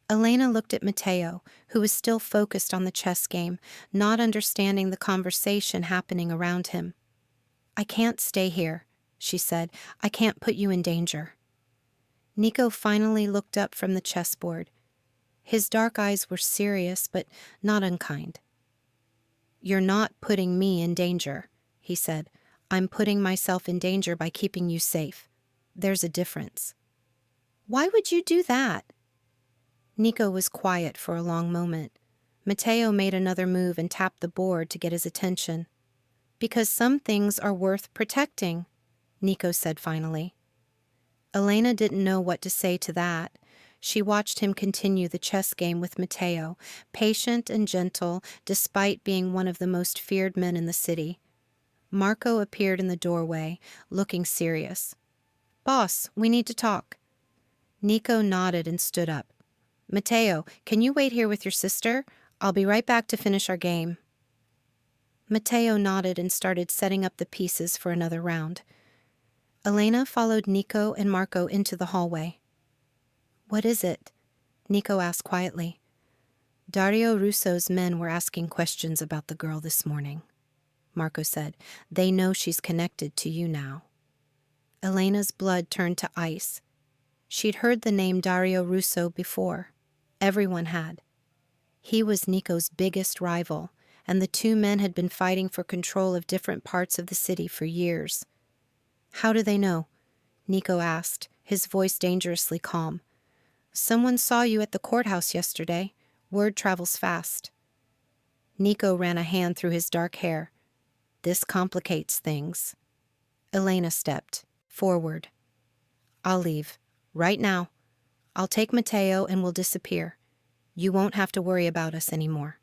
Elena looked at Mateo, who was still focused on the chess game, not understanding the conversation happening around him. "I can't stay here," she said. "I can't put you in danger." Nico finally looked up from the chessboard. His dark eyes were serious, but not unkind. "You're not putting me in danger," he said. "I'm putting myself in danger by keeping you safe. There's a difference." "Why would you do that?" Nico was quiet for a long moment. Mateo made another move and tapped the board to get his attention. "Because some things are worth protecting," Nico said finally. Elena didn't know what to say to that. She watched him continue the chess game with Mateo, patient and gentle despite being one of the most feared men in the city. Marco appeared in the doorway, looking serious. "Boss, we need to talk." Nico nodded and stood up. "Mateo, can you wait here with your sister? I'll be right back to finish our game." Mateo nodded and started setting up the pieces for another round. Elena followed Nico and Marco into the hallway. "What is it?" Nico asked quietly. "Dario Russo's men were asking questions about the girl this morning," Marco said. "They know she's connected to you now." Elena's blood turned to ice. She'd heard the name Dario Russo before. Everyone had. He was Nico's biggest rival, and the two men had been fighting for control of different parts of the city for years. "How do they know?" Nico asked, his voice dangerously calm. "Someone saw you at the courthouse yesterday. Word travels fast." Nico ran a hand through his dark hair. "This complicates things." Elena stepped forward. "I'll leave. Right now. I'll take Mateo and we'll disappear. You won't have to worry about us anymore."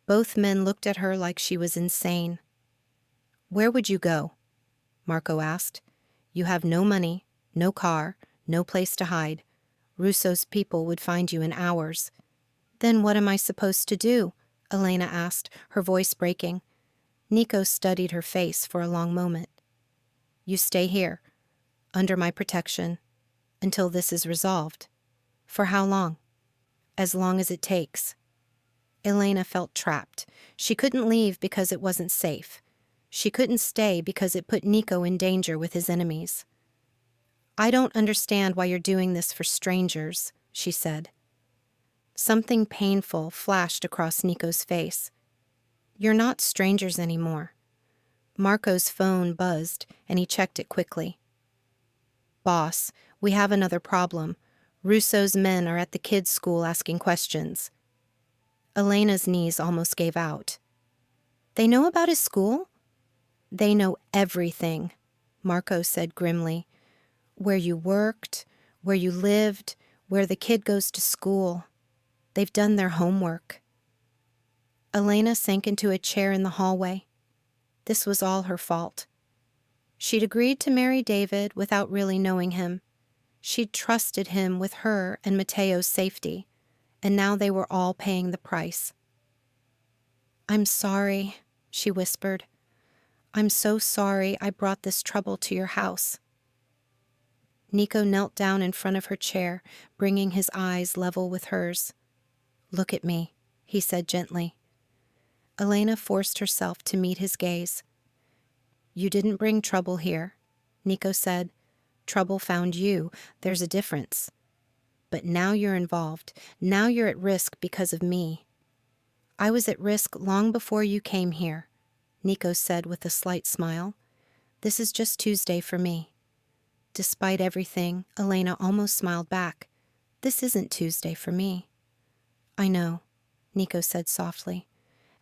Both men looked at her like she was insane. "Where would you go?" Marco asked. "You have no money, no car, no place to hide. Russo's people would find you in hours." "Then what am I supposed to do?" Elena asked, her voice breaking. Nico studied her face for a long moment. "You stay here, under my protection, until this is resolved." "For how long?" "As long as it takes." Elena felt trapped. She couldn't leave because it wasn't safe. She couldn't stay because it put Nico in danger with his enemies. "I don't understand why you're doing this for strangers," she said. Something painful flashed across Nico's face. "You're not strangers anymore." Marco's phone buzzed, and he checked it quickly. "Boss, we have another problem. Russo's men are at the kids' school asking questions." Elena's knees almost gave out. "They know about his school?" "They know everything," Marco said grimly. "Where you worked, where you lived, where the kid goes to school. They've done their homework." Elena sank into a chair in the hallway. This was all her fault. She'd agreed to marry David without really knowing him. She'd trusted him with her and Mateo's safety, and now they were all paying the price. "I'm sorry," she whispered. "I'm so sorry I brought this trouble to your house." Nico knelt down in front of her chair, bringing his eyes level with hers. "Look at me," he said gently. Elena forced herself to meet his gaze. "You didn't bring trouble here," Nico said. "Trouble found you. There's a difference. But now you're involved. Now you're at risk because of me." "I was at risk long before you came here," Nico said with a slight smile. "This is just Tuesday for me." Despite everything, Elena almost smiled back. "This isn't Tuesday for me." "I know," Nico said softly.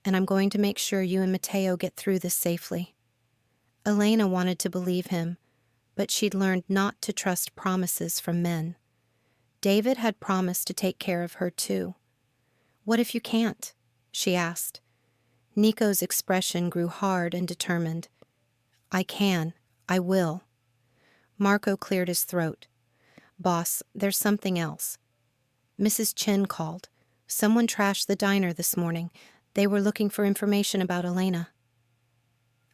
"And I'm going to make sure you and Mateo get through this safely." Elena wanted to believe him, but she'd learned not to trust promises from men. David had promised to take care of her too. "What if you can't?" she asked. Nico's expression grew hard and determined. "I can. I will." Marco cleared his throat. "Boss, there's something else. Mrs. Chen called. Someone trashed the diner this morning. They were looking for information about Elena."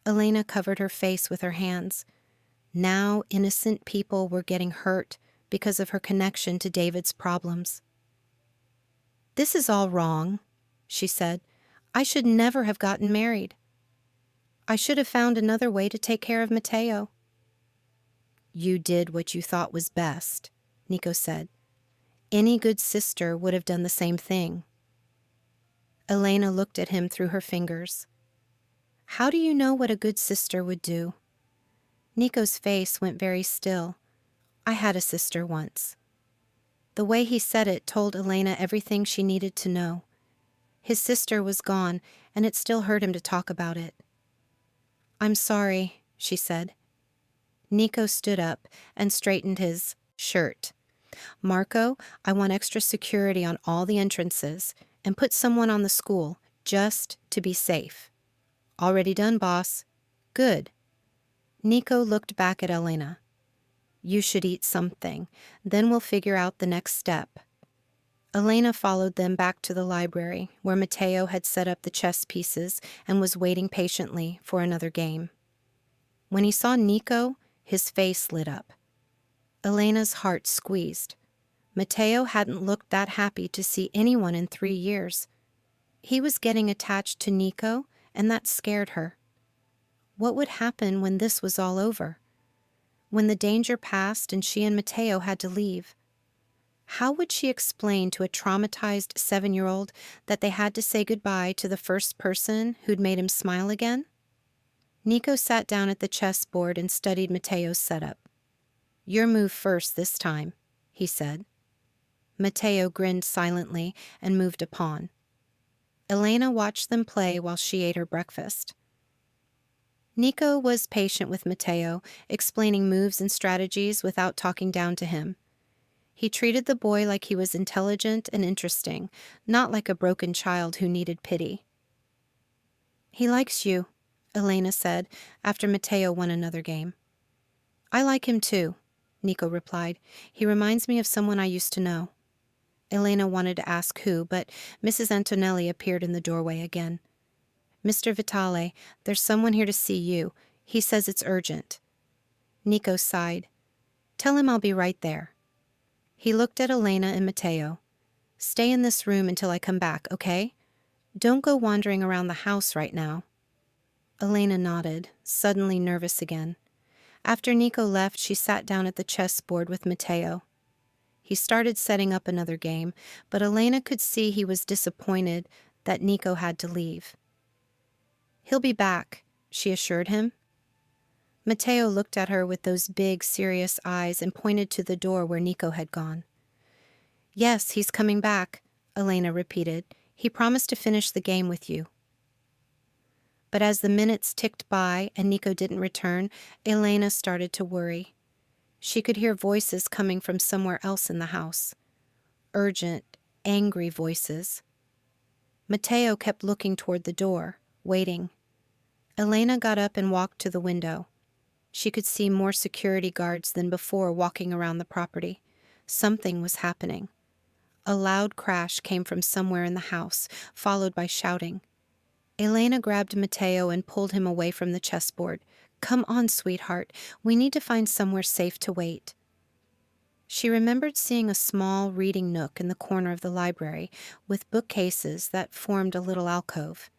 Elena covered her face with her hands. Now innocent people were getting hurt because of her connection to David's problems. "This is all wrong," she said. "I should never have gotten married. I should have found another way to take care of Mateo." "You did what you thought was best," Nico said. "Any good sister would have done the same thing." Elena looked at him through her fingers. "How do you know what a good sister would do?" Nico's face went very still. "I had a sister once." The way he said it told Elena everything she needed to know. His sister was gone, and it still hurt him to talk about it. "I'm sorry," she said. Nico stood up and straightened his shirt. "Marco, I want extra security on all the entrances, and put someone on the school, just to be safe." "Already done, boss." "Good." Nico looked back at Elena. "You should eat something. Then we'll figure out the next step." Elena followed them back to the library, where Mateo had set up the chess pieces and was waiting patiently for another game. When he saw Nico, his face lit up. Elena's heart squeezed. Mateo hadn't looked that happy to see anyone in 3 years. He was getting attached to Nico, and that scared her. What would happen when this was all over? When the danger passed and she and Mateo had to leave? How would she explain to a traumatized 7-year-old that they had to say goodbye to the first person who'd made him smile again? Nico sat down at the chessboard and studied Mateo's setup. "Your move first this time," he said. Mateo grinned silently and moved a pawn. Elena watched them play while she ate her breakfast. Nico was patient with Mateo, explaining moves and strategies without talking down to him. He treated the boy like he was intelligent and interesting, not like a broken child who needed pity. "He likes you," Elena said after Mateo won another game. "I like him too," Nico replied. "He reminds me of someone I used to know." Elena wanted to ask who, but Mrs. Antonelli appeared in the doorway again. "Mr. Vitale, there's someone here to see you. He says it's urgent." Nico sighed. "Tell him I'll be right there." He looked at Elena and Mateo. "Stay in this room until I come back, okay? Don't go wandering around the house right now." Elena nodded, suddenly nervous again. After Nico left, she sat down at the chessboard with Mateo. He started setting up another game, but Elena could see he was disappointed that Nico had to leave. "He'll be back," she assured him. Mateo looked at her with those big, serious eyes and pointed to the door where Nico had gone. "Yes, he's coming back," Elena repeated. "He promised to finish the game with you." But as the minutes ticked by and Nico didn't return, Elena started to worry. She could hear voices coming from somewhere else in the house. Urgent, angry voices. Mateo kept looking toward the door, waiting. Elena got up and walked to the window. She could see more security guards than before walking around the property. Something was happening. A loud crash came from somewhere in the house, followed by shouting. Elena grabbed Mateo and pulled him away from the chessboard. "Come on, sweetheart. We need to find somewhere safe to wait." She remembered seeing a small reading nook in the corner of the library with bookcases that formed a little alcove.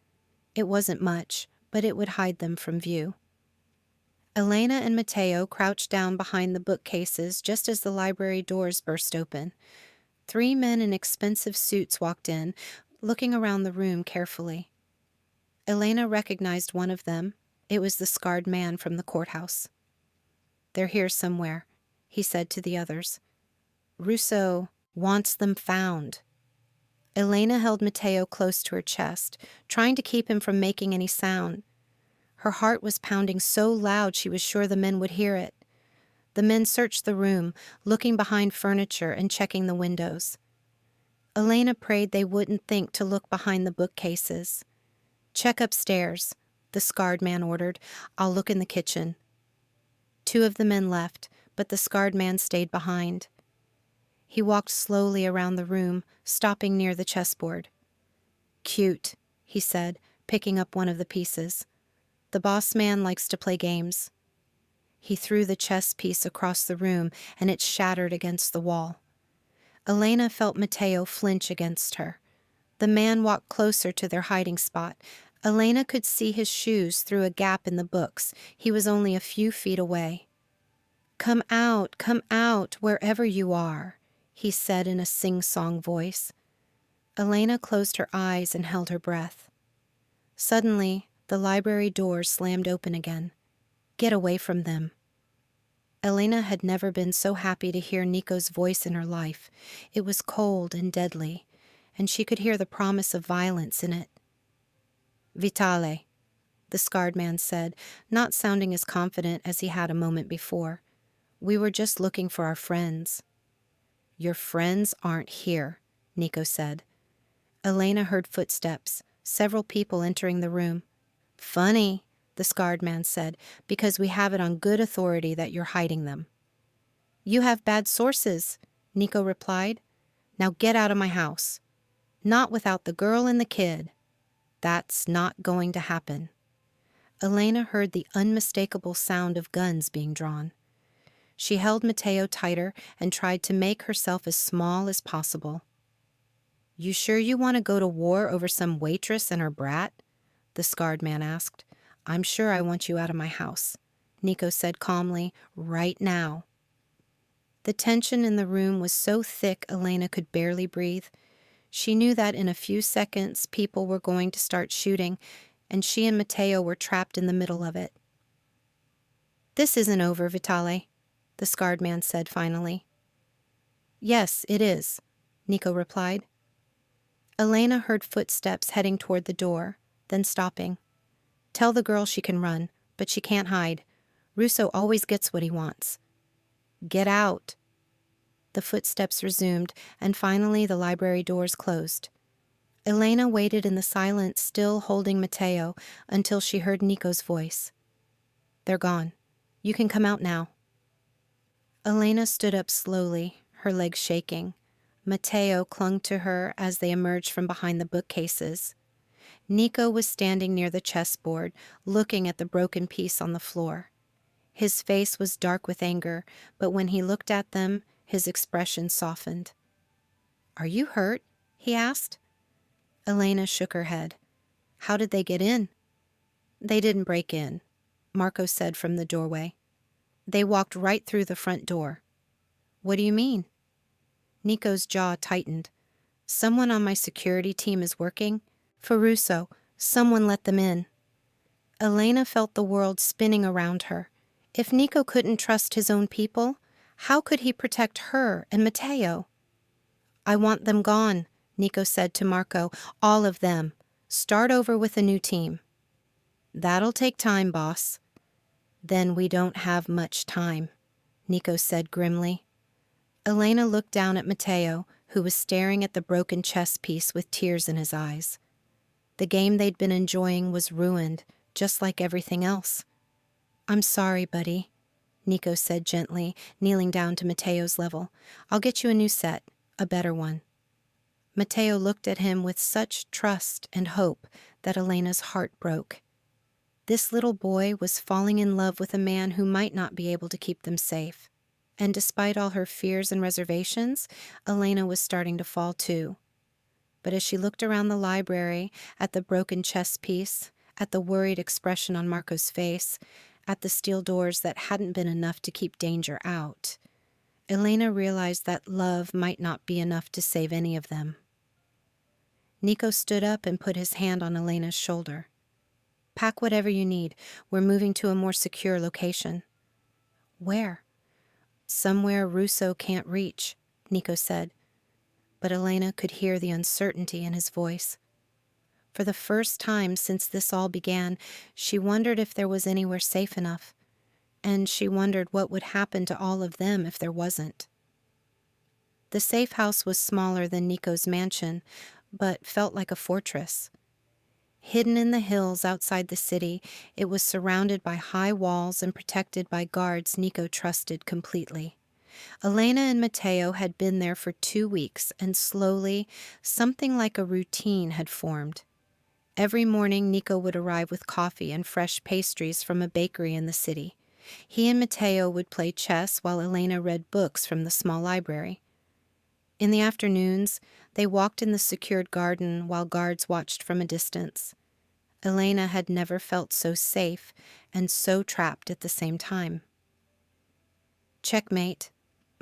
It wasn't much, but it would hide them from view. Elena and Mateo crouched down behind the bookcases just as the library doors burst open. 3 men in expensive suits walked in, looking around the room carefully. Elena recognized one of them. It was the scarred man from the courthouse. "They're here somewhere," he said to the others. "Russo wants them found." Elena held Mateo close to her chest, trying to keep him from making any sound. Her heart was pounding so loud she was sure the men would hear it. The men searched the room, looking behind furniture and checking the windows. Elena prayed they wouldn't think to look behind the bookcases. "Check upstairs," the scarred man ordered. "I'll look in the kitchen." 2 of the men left, but the scarred man stayed behind. He walked slowly around the room, stopping near the chessboard. "Cute," he said, picking up one of the pieces. "The boss man likes to play games." He threw the chess piece across the room, and it shattered against the wall. Elena felt Mateo flinch against her. The man walked closer to their hiding spot. Elena could see his shoes through a gap in the books. He was only a few feet away. Come out, wherever you are," he said in a sing-song voice. Elena closed her eyes and held her breath. Suddenly, the library door slammed open again. "Get away from them." Elena had never been so happy to hear Nico's voice in her life. It was cold and deadly, and she could hear the promise of violence in it. Vitale, the scarred man said, not sounding as confident as he had a moment before. We were just looking for our friends. Your friends aren't here, Nico said. Elena heard footsteps, several people entering the room. Funny, the scarred man said, because we have it on good authority that you're hiding them. You have bad sources, Nico replied. Now get out of my house. Not without the girl and the kid. That's not going to happen. Elena heard the unmistakable sound of guns being drawn. She held Mateo tighter and tried to make herself as small as possible. You sure you want to go to war over some waitress and her brat? The scarred man asked. I'm sure I want you out of my house, Nico said calmly, right now. The tension in the room was so thick Elena could barely breathe. She knew that in a few seconds people were going to start shooting, and she and Mateo were trapped in the middle of it. This isn't over, Vitale, the scarred man said finally. Yes, it is, Nico replied. Elena heard footsteps heading toward the door, then stopping. Tell the girl she can run, but she can't hide. Russo always gets what he wants. Get out. The footsteps resumed, and finally the library doors closed. Elena waited in the silence, still holding Mateo, until she heard Nico's voice. They're gone. You can come out now. Elena stood up slowly, her legs shaking. Mateo clung to her as they emerged from behind the bookcases. Nico was standing near the chessboard, looking at the broken piece on the floor. His face was dark with anger, but when he looked at them, his expression softened. Are you hurt? He asked. Elena shook her head. How did they get in? They didn't break in, Marco said from the doorway. They walked right through the front door. What do you mean? Nico's jaw tightened. Someone on my security team is working. For Russo, someone let them in. Elena felt the world spinning around her. If Nico couldn't trust his own people, how could he protect her and Mateo? I want them gone, Nico said to Marco. All of them. Start over with a new team. That'll take time, boss. Then we don't have much time, Nico said grimly. Elena looked down at Mateo, who was staring at the broken chess piece with tears in his eyes. The game they'd been enjoying was ruined, just like everything else. I'm sorry, buddy, Nico said gently, kneeling down to Mateo's level. I'll get you a new set, a better one. Mateo looked at him with such trust and hope that Elena's heart broke. This little boy was falling in love with a man who might not be able to keep them safe. And despite all her fears and reservations, Elena was starting to fall too. But as she looked around the library, at the broken chess piece, at the worried expression on Marco's face, at the steel doors that hadn't been enough to keep danger out, Elena realized that love might not be enough to save any of them. Nico stood up and put his hand on Elena's shoulder. Pack whatever you need. We're moving to a more secure location. Where? Somewhere Russo can't reach, Nico said. But Elena could hear the uncertainty in his voice. For the first time since this all began, she wondered if there was anywhere safe enough, and she wondered what would happen to all of them if there wasn't. The safe house was smaller than Nico's mansion, but felt like a fortress. Hidden in the hills outside the city, it was surrounded by high walls and protected by guards Nico trusted completely. Elena and Mateo had been there for 2 weeks, and slowly, something like a routine had formed. Every morning, Nico would arrive with coffee and fresh pastries from a bakery in the city. He and Mateo would play chess while Elena read books from the small library. In the afternoons, they walked in the secured garden while guards watched from a distance. Elena had never felt so safe and so trapped at the same time. Checkmate,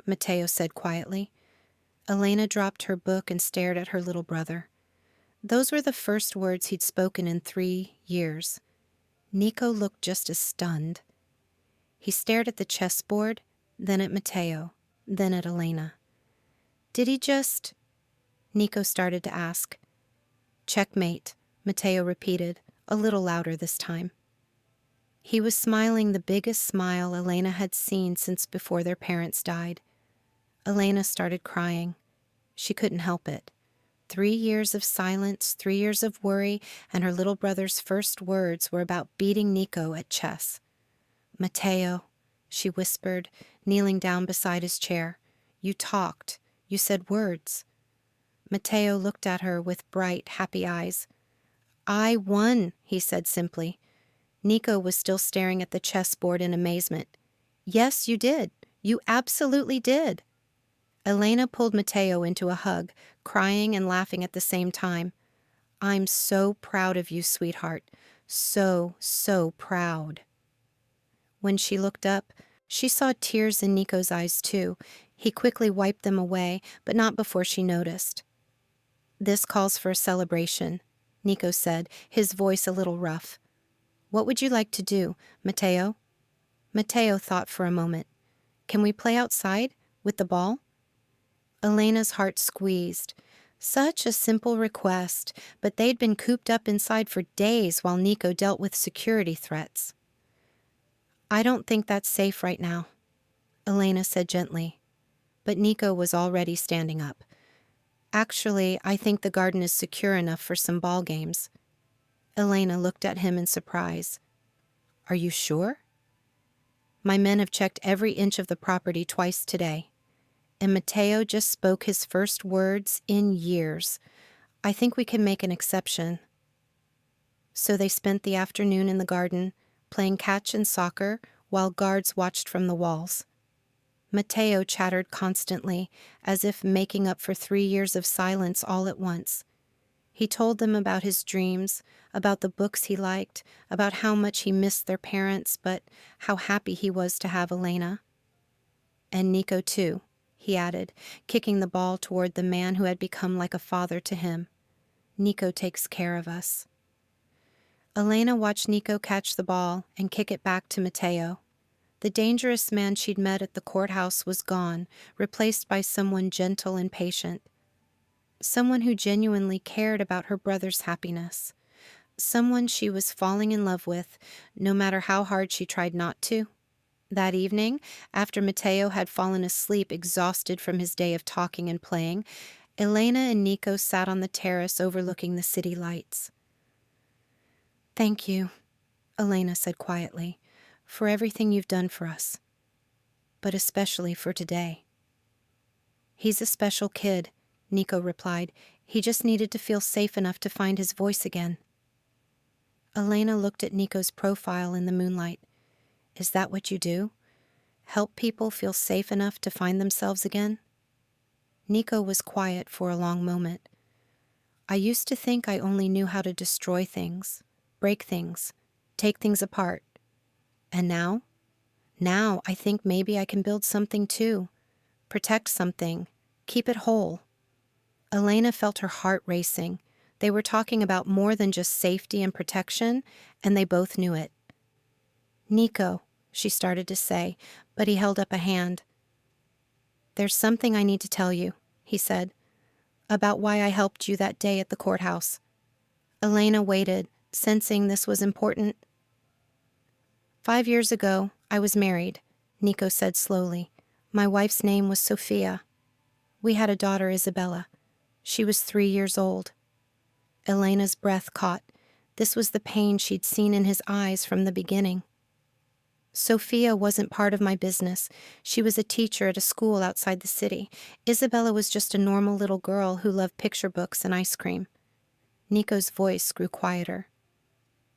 Mateo said quietly. Elena dropped her book and stared at her little brother. Those were the first words he'd spoken in 3 years. Nico looked just as stunned. He stared at the chessboard, then at Mateo, then at Elena. Did he just... Nico started to ask. Checkmate, Mateo repeated, a little louder this time. He was smiling the biggest smile Elena had seen since before their parents died. Elena started crying. She couldn't help it. 3 years of silence, 3 years of worry, and her little brother's first words were about beating Nico at chess. Mateo, she whispered, kneeling down beside his chair. You talked. You said words. Mateo looked at her with bright, happy eyes. I won, he said simply. Nico was still staring at the chessboard in amazement. Yes, you did. You absolutely did. Elena pulled Mateo into a hug, crying and laughing at the same time. I'm so proud of you, sweetheart. So, so proud. When she looked up, she saw tears in Nico's eyes too. He quickly wiped them away, but not before she noticed. This calls for a celebration, Nico said, his voice a little rough. What would you like to do, Mateo? Mateo thought for a moment. Can we play outside, with the ball? Elena's heart squeezed. Such a simple request, but they'd been cooped up inside for days while Nico dealt with security threats. I don't think that's safe right now, Elena said gently. But Nico was already standing up. Actually, I think the garden is secure enough for some ball games. Elena looked at him in surprise. Are you sure? My men have checked every inch of the property twice today. And Mateo just spoke his first words in years. I think we can make an exception. So they spent the afternoon in the garden, playing catch and soccer, while guards watched from the walls. Mateo chattered constantly, as if making up for 3 years of silence all at once. He told them about his dreams, about the books he liked, about how much he missed their parents, but how happy he was to have Elena. And Nico, too, he added, kicking the ball toward the man who had become like a father to him. Nico takes care of us. Elena watched Nico catch the ball and kick it back to Mateo. The dangerous man she'd met at the courthouse was gone, replaced by someone gentle and patient. Someone who genuinely cared about her brother's happiness. Someone she was falling in love with, no matter how hard she tried not to. That evening, after Mateo had fallen asleep exhausted from his day of talking and playing, Elena and Nico sat on the terrace overlooking the city lights. Thank you, Elena said quietly, for everything you've done for us, but especially for today. He's a special kid, Nico replied. He just needed to feel safe enough to find his voice again. Elena looked at Nico's profile in the moonlight. Is that what you do? Help people feel safe enough to find themselves again? Nico was quiet for a long moment. I used to think I only knew how to destroy things, break things, take things apart. And now? Now I think maybe I can build something too. Protect something. Keep it whole. Elena felt her heart racing. They were talking about more than just safety and protection, and they both knew it. Nico, she started to say, but he held up a hand. There's something I need to tell you, he said, about why I helped you that day at the courthouse. Elena waited, sensing this was important. 5 years ago, I was married, Nico said slowly. My wife's name was Sophia. We had a daughter, Isabella. She was 3 years old. Elena's breath caught. This was the pain she'd seen in his eyes from the beginning. Sophia wasn't part of my business. She was a teacher at a school outside the city. Isabella was just a normal little girl who loved picture books and ice cream. Nico's voice grew quieter.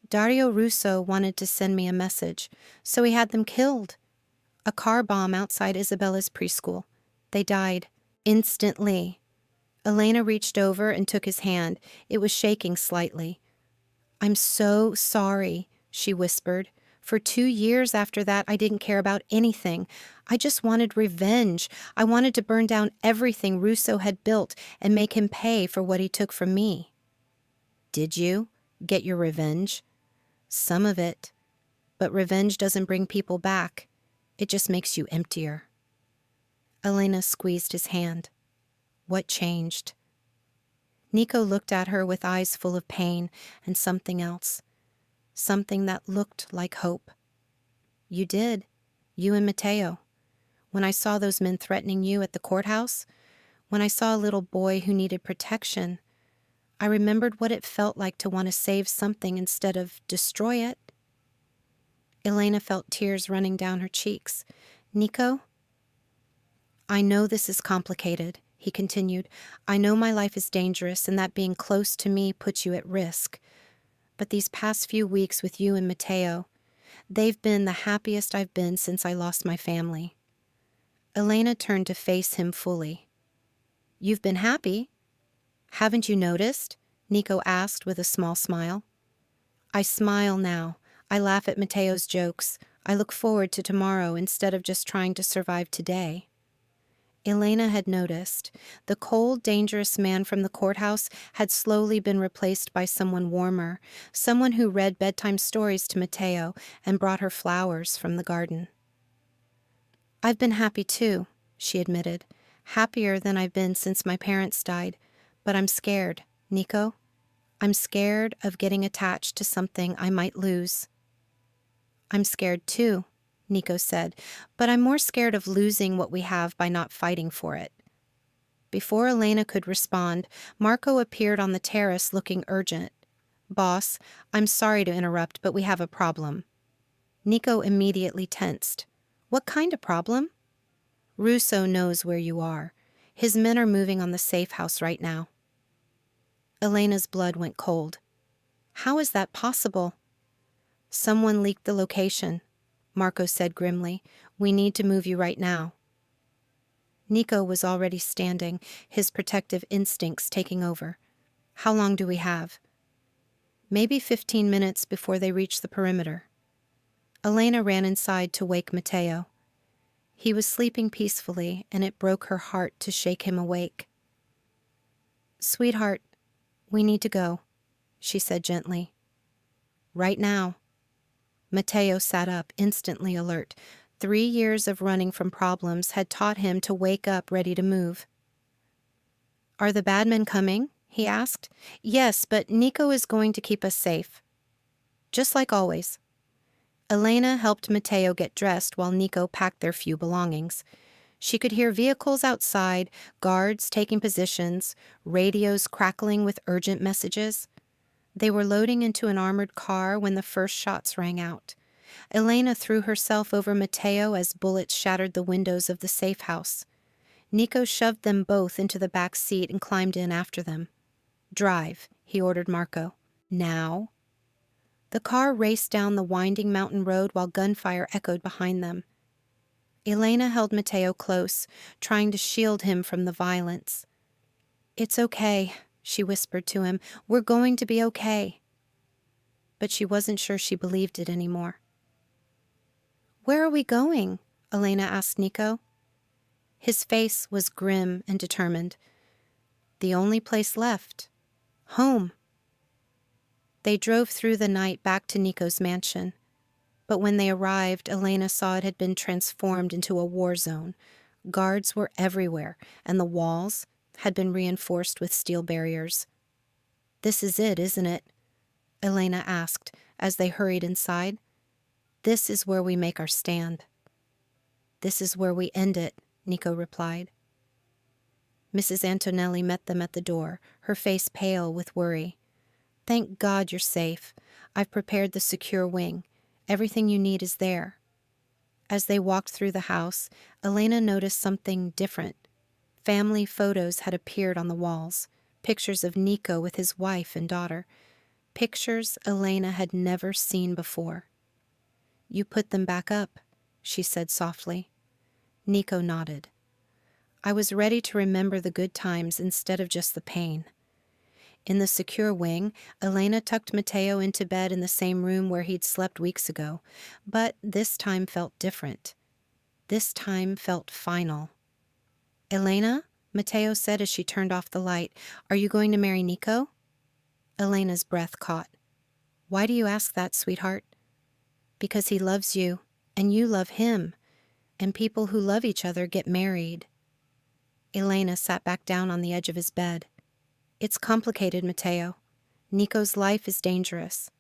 Dario Russo wanted to send me a message, so he had them killed. A car bomb outside Isabella's preschool. They died. Instantly. Elena reached over and took his hand. It was shaking slightly. I'm so sorry, she whispered. For 2 years after that, I didn't care about anything. I just wanted revenge. I wanted to burn down everything Russo had built and make him pay for what he took from me. Did you get your revenge? Some of it. But revenge doesn't bring people back. It just makes you emptier. Elena squeezed his hand. What changed? Nico looked at her with eyes full of pain and something else. Something that looked like hope. You did. You and Mateo. When I saw those men threatening you at the courthouse, when I saw a little boy who needed protection, I remembered what it felt like to want to save something instead of destroy it. Elena felt tears running down her cheeks. Nico? I know this is complicated, he continued. I know my life is dangerous and that being close to me puts you at risk. But these past few weeks with you and Mateo, they've been the happiest I've been since I lost my family. Elena turned to face him fully. You've been happy? Haven't you noticed? Nico asked with a small smile. I smile now. I laugh at Mateo's jokes. I look forward to tomorrow instead of just trying to survive today. Elena had noticed. The cold, dangerous man from the courthouse had slowly been replaced by someone warmer, someone who read bedtime stories to Mateo and brought her flowers from the garden. I've been happy too, she admitted. Happier than I've been since my parents died. But I'm scared, Nico. I'm scared of getting attached to something I might lose. I'm scared too, Nico said, but I'm more scared of losing what we have by not fighting for it. Before Elena could respond, Marco appeared on the terrace looking urgent. Boss, I'm sorry to interrupt, but we have a problem. Nico immediately tensed. What kind of problem? Russo knows where you are. His men are moving on the safe house right now. Elena's blood went cold. How is that possible? Someone leaked the location, Marco said grimly. We need to move you right now. Nico was already standing, his protective instincts taking over. How long do we have? Maybe 15 minutes before they reach the perimeter. Elena ran inside to wake Mateo. He was sleeping peacefully, and it broke her heart to shake him awake. Sweetheart, we need to go, she said gently. Right now. Mateo sat up, instantly alert. 3 years of running from problems had taught him to wake up ready to move. Are the bad men coming? He asked. Yes, but Nico is going to keep us safe. Just like always. Elena helped Mateo get dressed while Nico packed their few belongings. She could hear vehicles outside, guards taking positions, radios crackling with urgent messages. They were loading into an armored car when the first shots rang out. Elena threw herself over Mateo as bullets shattered the windows of the safe house. Nico shoved them both into the back seat and climbed in after them. Drive, he ordered Marco. Now. The car raced down the winding mountain road while gunfire echoed behind them. Elena held Mateo close, trying to shield him from the violence. It's okay, she whispered to him. We're going to be okay. But she wasn't sure she believed it anymore. Where are we going? Elena asked Nico. His face was grim and determined. The only place left. Home. They drove through the night back to Nico's mansion. But when they arrived, Elena saw it had been transformed into a war zone. Guards were everywhere, and the walls had been reinforced with steel barriers. This is it, isn't it? Elena asked as they hurried inside. This is where we make our stand. This is where we end it, Nico replied. Mrs. Antonelli met them at the door, her face pale with worry. Thank God you're safe. I've prepared the secure wing. Everything you need is there. As they walked through the house, Elena noticed something different. Family photos had appeared on the walls, pictures of Nico with his wife and daughter, pictures Elena had never seen before. You put them back up, she said softly. Nico nodded. I was ready to remember the good times instead of just the pain. In the secure wing, Elena tucked Mateo into bed in the same room where he'd slept weeks ago, but this time felt different. This time felt final. Elena, Mateo said as she turned off the light, are you going to marry Nico? Elena's breath caught. Why do you ask that, sweetheart? Because he loves you, and you love him, and people who love each other get married, Elena sat back down on the edge of his bed. It's complicated, Mateo. Nico's life is dangerous.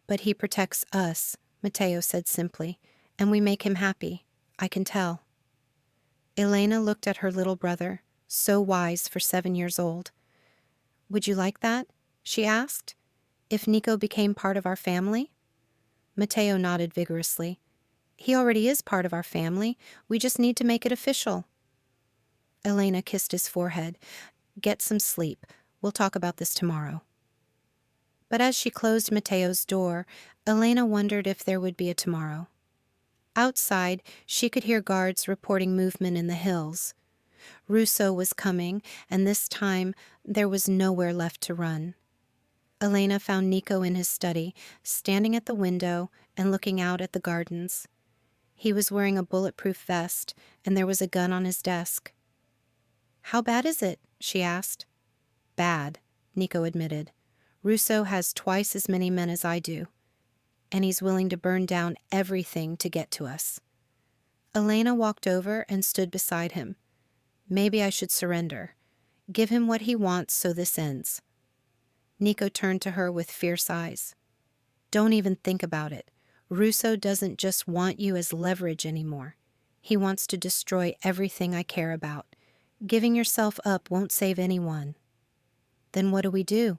But he protects us, Mateo said simply, and we make him happy. I can tell. Elena looked at her little brother, so wise for 7 years old. Would you like that? She asked. If Nico became part of our family? Mateo nodded vigorously. He already is part of our family. We just need to make it official. Elena kissed his forehead. Get some sleep. We'll talk about this tomorrow. But as she closed Mateo's door, Elena wondered if there would be a tomorrow. Outside, she could hear guards reporting movement in the hills. Russo was coming, and this time there was nowhere left to run. Elena found Nico in his study, standing at the window and looking out at the gardens. He was wearing a bulletproof vest, and there was a gun on his desk. How bad is it? She asked. Bad, Nico admitted. Russo has twice as many men as I do, and he's willing to burn down everything to get to us. Elena walked over and stood beside him. Maybe I should surrender. Give him what he wants so this ends. Nico turned to her with fierce eyes. Don't even think about it. Russo doesn't just want you as leverage anymore. He wants to destroy everything I care about. Giving yourself up won't save anyone. Then what do we do?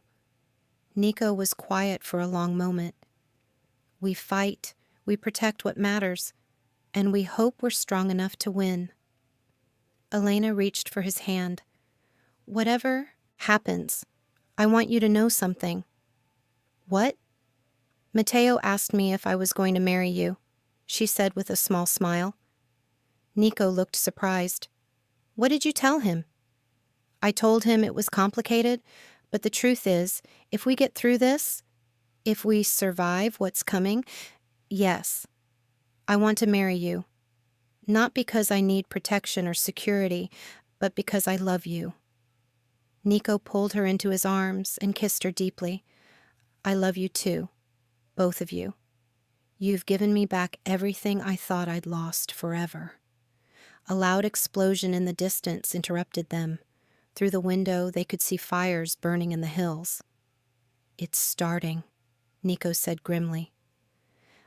Nico was quiet for a long moment. We fight, we protect what matters, and we hope we're strong enough to win. Elena reached for his hand. Whatever happens, I want you to know something. What? Mateo asked me if I was going to marry you, she said with a small smile. Nico looked surprised. What did you tell him? I told him it was complicated, but the truth is, if we get through this, if we survive what's coming, yes, I want to marry you. Not because I need protection or security, but because I love you. Nico pulled her into his arms and kissed her deeply. I love you too, both of you. You've given me back everything I thought I'd lost forever. A loud explosion in the distance interrupted them. Through the window, they could see fires burning in the hills. It's starting, Nico said grimly.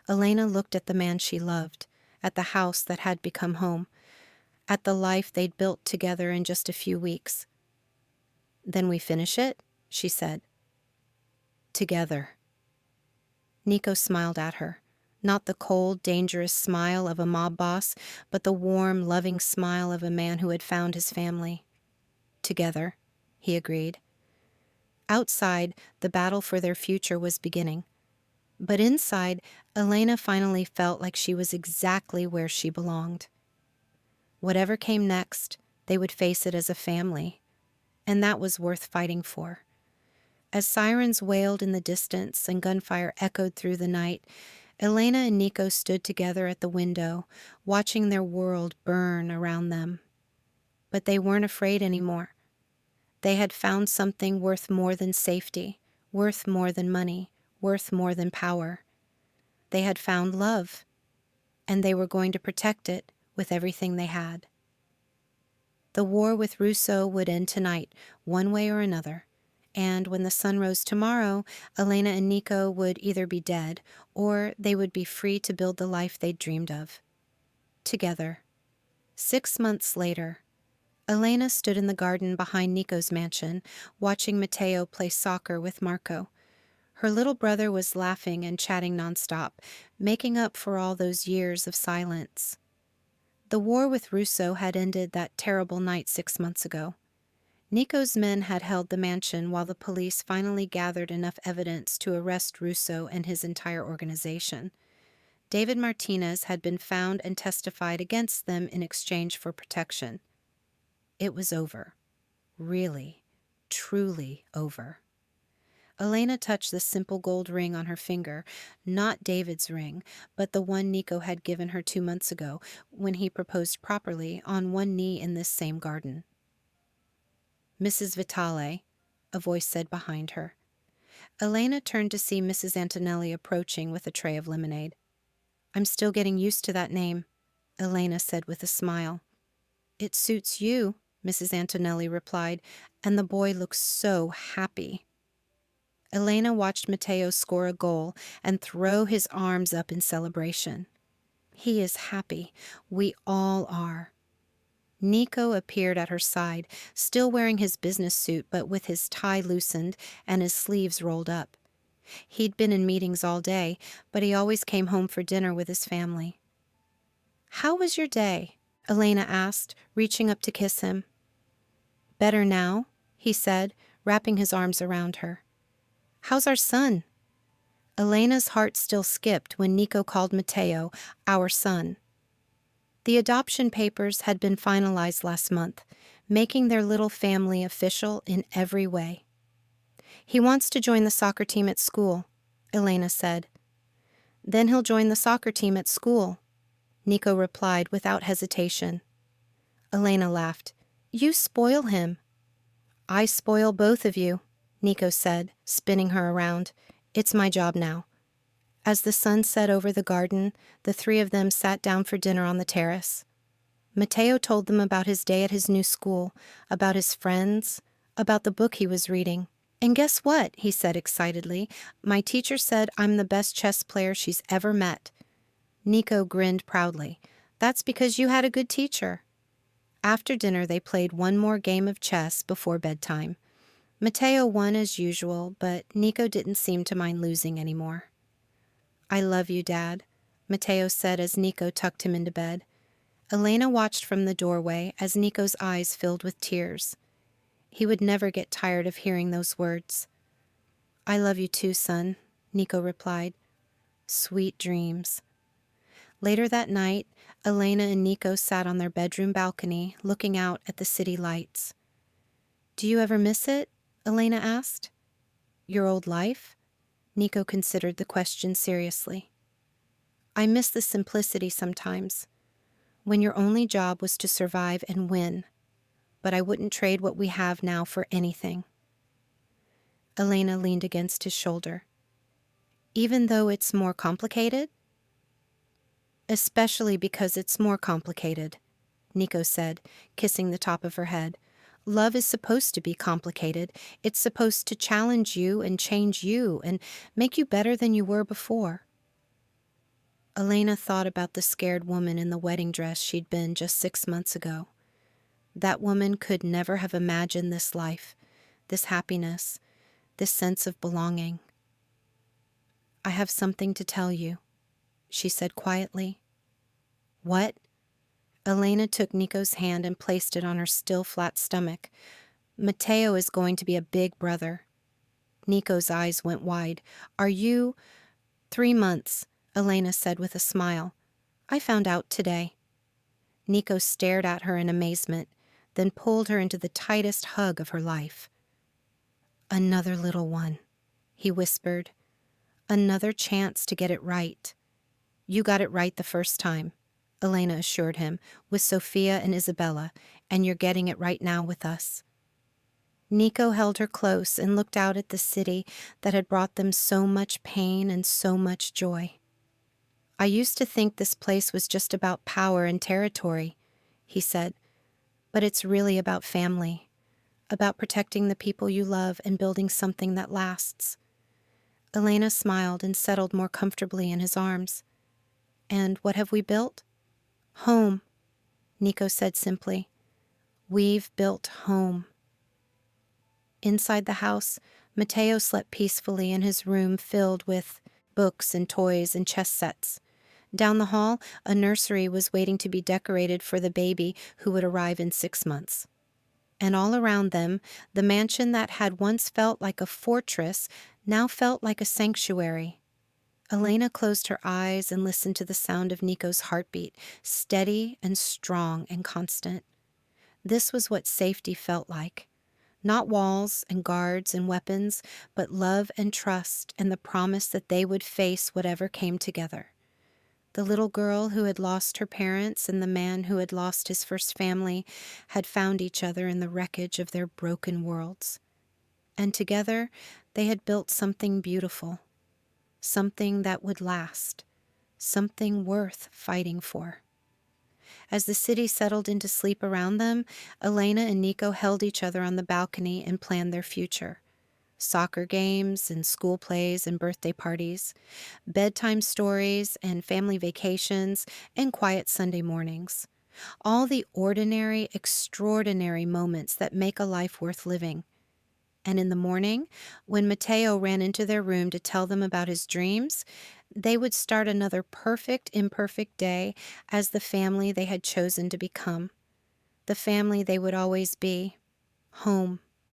Elena looked at the man she loved, at the house that had become home, at the life they'd built together in just a few weeks. Then we finish it, she said. Together. Nico smiled at her, not the cold, dangerous smile of a mob boss, but the warm, loving smile of a man who had found his family. Together, he agreed. Outside, the battle for their future was beginning. But inside, Elena finally felt like she was exactly where she belonged. Whatever came next, they would face it as a family, and that was worth fighting for. As sirens wailed in the distance and gunfire echoed through the night, Elena and Nico stood together at the window, watching their world burn around them. But they weren't afraid anymore. They had found something worth more than safety, worth more than money, worth more than power. They had found love, and they were going to protect it with everything they had. The war with Russo would end tonight, one way or another, and when the sun rose tomorrow, Elena and Nico would either be dead or they would be free to build the life they'd dreamed of. Together. 6 months later, Elena stood in the garden behind Nico's mansion, watching Mateo play soccer with Marco. Her little brother was laughing and chatting nonstop, making up for all those years of silence. The war with Russo had ended that terrible night 6 months ago. Nico's men had held the mansion while the police finally gathered enough evidence to arrest Russo and his entire organization. David Martinez had been found and testified against them in exchange for protection. It was over. Really, truly over. Elena touched the simple gold ring on her finger, not David's ring, but the one Nico had given her 2 months ago, when he proposed properly on one knee in this same garden. Mrs. Vitale, a voice said behind her. Elena turned to see Mrs. Antonelli approaching with a tray of lemonade. I'm still getting used to that name, Elena said with a smile. It suits you, Mrs. Antonelli replied, and the boy looked so happy. Elena watched Mateo score a goal and throw his arms up in celebration. He is happy. We all are. Nico appeared at her side, still wearing his business suit but with his tie loosened and his sleeves rolled up. He'd been in meetings all day, but he always came home for dinner with his family. "How was your day?" Elena asked, reaching up to kiss him. "Better now," he said, wrapping his arms around her. "How's our son?" Elena's heart still skipped when Nico called Mateo our son. The adoption papers had been finalized last month, making their little family official in every way. "He wants to join the soccer team at school," Elena said. "Then he'll join the soccer team at school," Nico replied without hesitation. Elena laughed. "You spoil him." "I spoil both of you," Nico said, spinning her around. "It's my job now." As the sun set over the garden, the three of them sat down for dinner on the terrace. Mateo told them about his day at his new school, about his friends, about the book he was reading. "And guess what?" he said excitedly. "My teacher said I'm the best chess player she's ever met." Nico grinned proudly. "That's because you had a good teacher." After dinner, they played one more game of chess before bedtime. Mateo won as usual, but Nico didn't seem to mind losing anymore. "I love you, Dad," Mateo said as Nico tucked him into bed. Elena watched from the doorway as Nico's eyes filled with tears. He would never get tired of hearing those words. "I love you too, son," Nico replied. "Sweet dreams." Later that night, Elena and Nico sat on their bedroom balcony, looking out at the city lights. "Do you ever miss it?" Elena asked. "Your old life?" Nico considered the question seriously. "I miss the simplicity sometimes, when your only job was to survive and win, but I wouldn't trade what we have now for anything." Elena leaned against his shoulder. "Even though it's more complicated?" "Especially because it's more complicated," Nico said, kissing the top of her head. "Love is supposed to be complicated. It's supposed to challenge you and change you and make you better than you were before." Elena thought about the scared woman in the wedding dress she'd been just 6 months ago. That woman could never have imagined this life, this happiness, this sense of belonging. "I have something to tell you," she said quietly. "What?" Elena took Nico's hand and placed it on her still flat stomach. "Mateo is going to be a big brother." Nico's eyes went wide. "Are you—" "3 months," Elena said with a smile. "I found out today." Nico stared at her in amazement, then pulled her into the tightest hug of her life. "Another little one," he whispered. "Another chance to get it right." "You got it right the first time," Elena assured him, "with Sophia and Isabella, and you're getting it right now with us." Nico held her close and looked out at the city that had brought them so much pain and so much joy. "I used to think this place was just about power and territory," he said, "but it's really about family, about protecting the people you love and building something that lasts." Elena smiled and settled more comfortably in his arms. "And what have we built?" "Home," Nico said simply. "We've built home." Inside the house, Mateo slept peacefully in his room filled with books and toys and chess sets. Down the hall, a nursery was waiting to be decorated for the baby who would arrive in 6 months. And all around them, the mansion that had once felt like a fortress now felt like a sanctuary. Elena closed her eyes and listened to the sound of Nico's heartbeat, steady and strong and constant. This was what safety felt like. Not walls and guards and weapons, but love and trust and the promise that they would face whatever came together. The little girl who had lost her parents and the man who had lost his first family had found each other in the wreckage of their broken worlds. And together they had built something beautiful, something that would last, something worth fighting for. As the city settled into sleep around them, Elena and Nico held each other on the balcony and planned their future. Soccer games and school plays and birthday parties, bedtime stories and family vacations and quiet Sunday mornings. All the ordinary, extraordinary moments that make a life worth living. And in the morning, when Mateo ran into their room to tell them about his dreams, they would start another perfect, imperfect day as the family they had chosen to become, the family they would always be, home.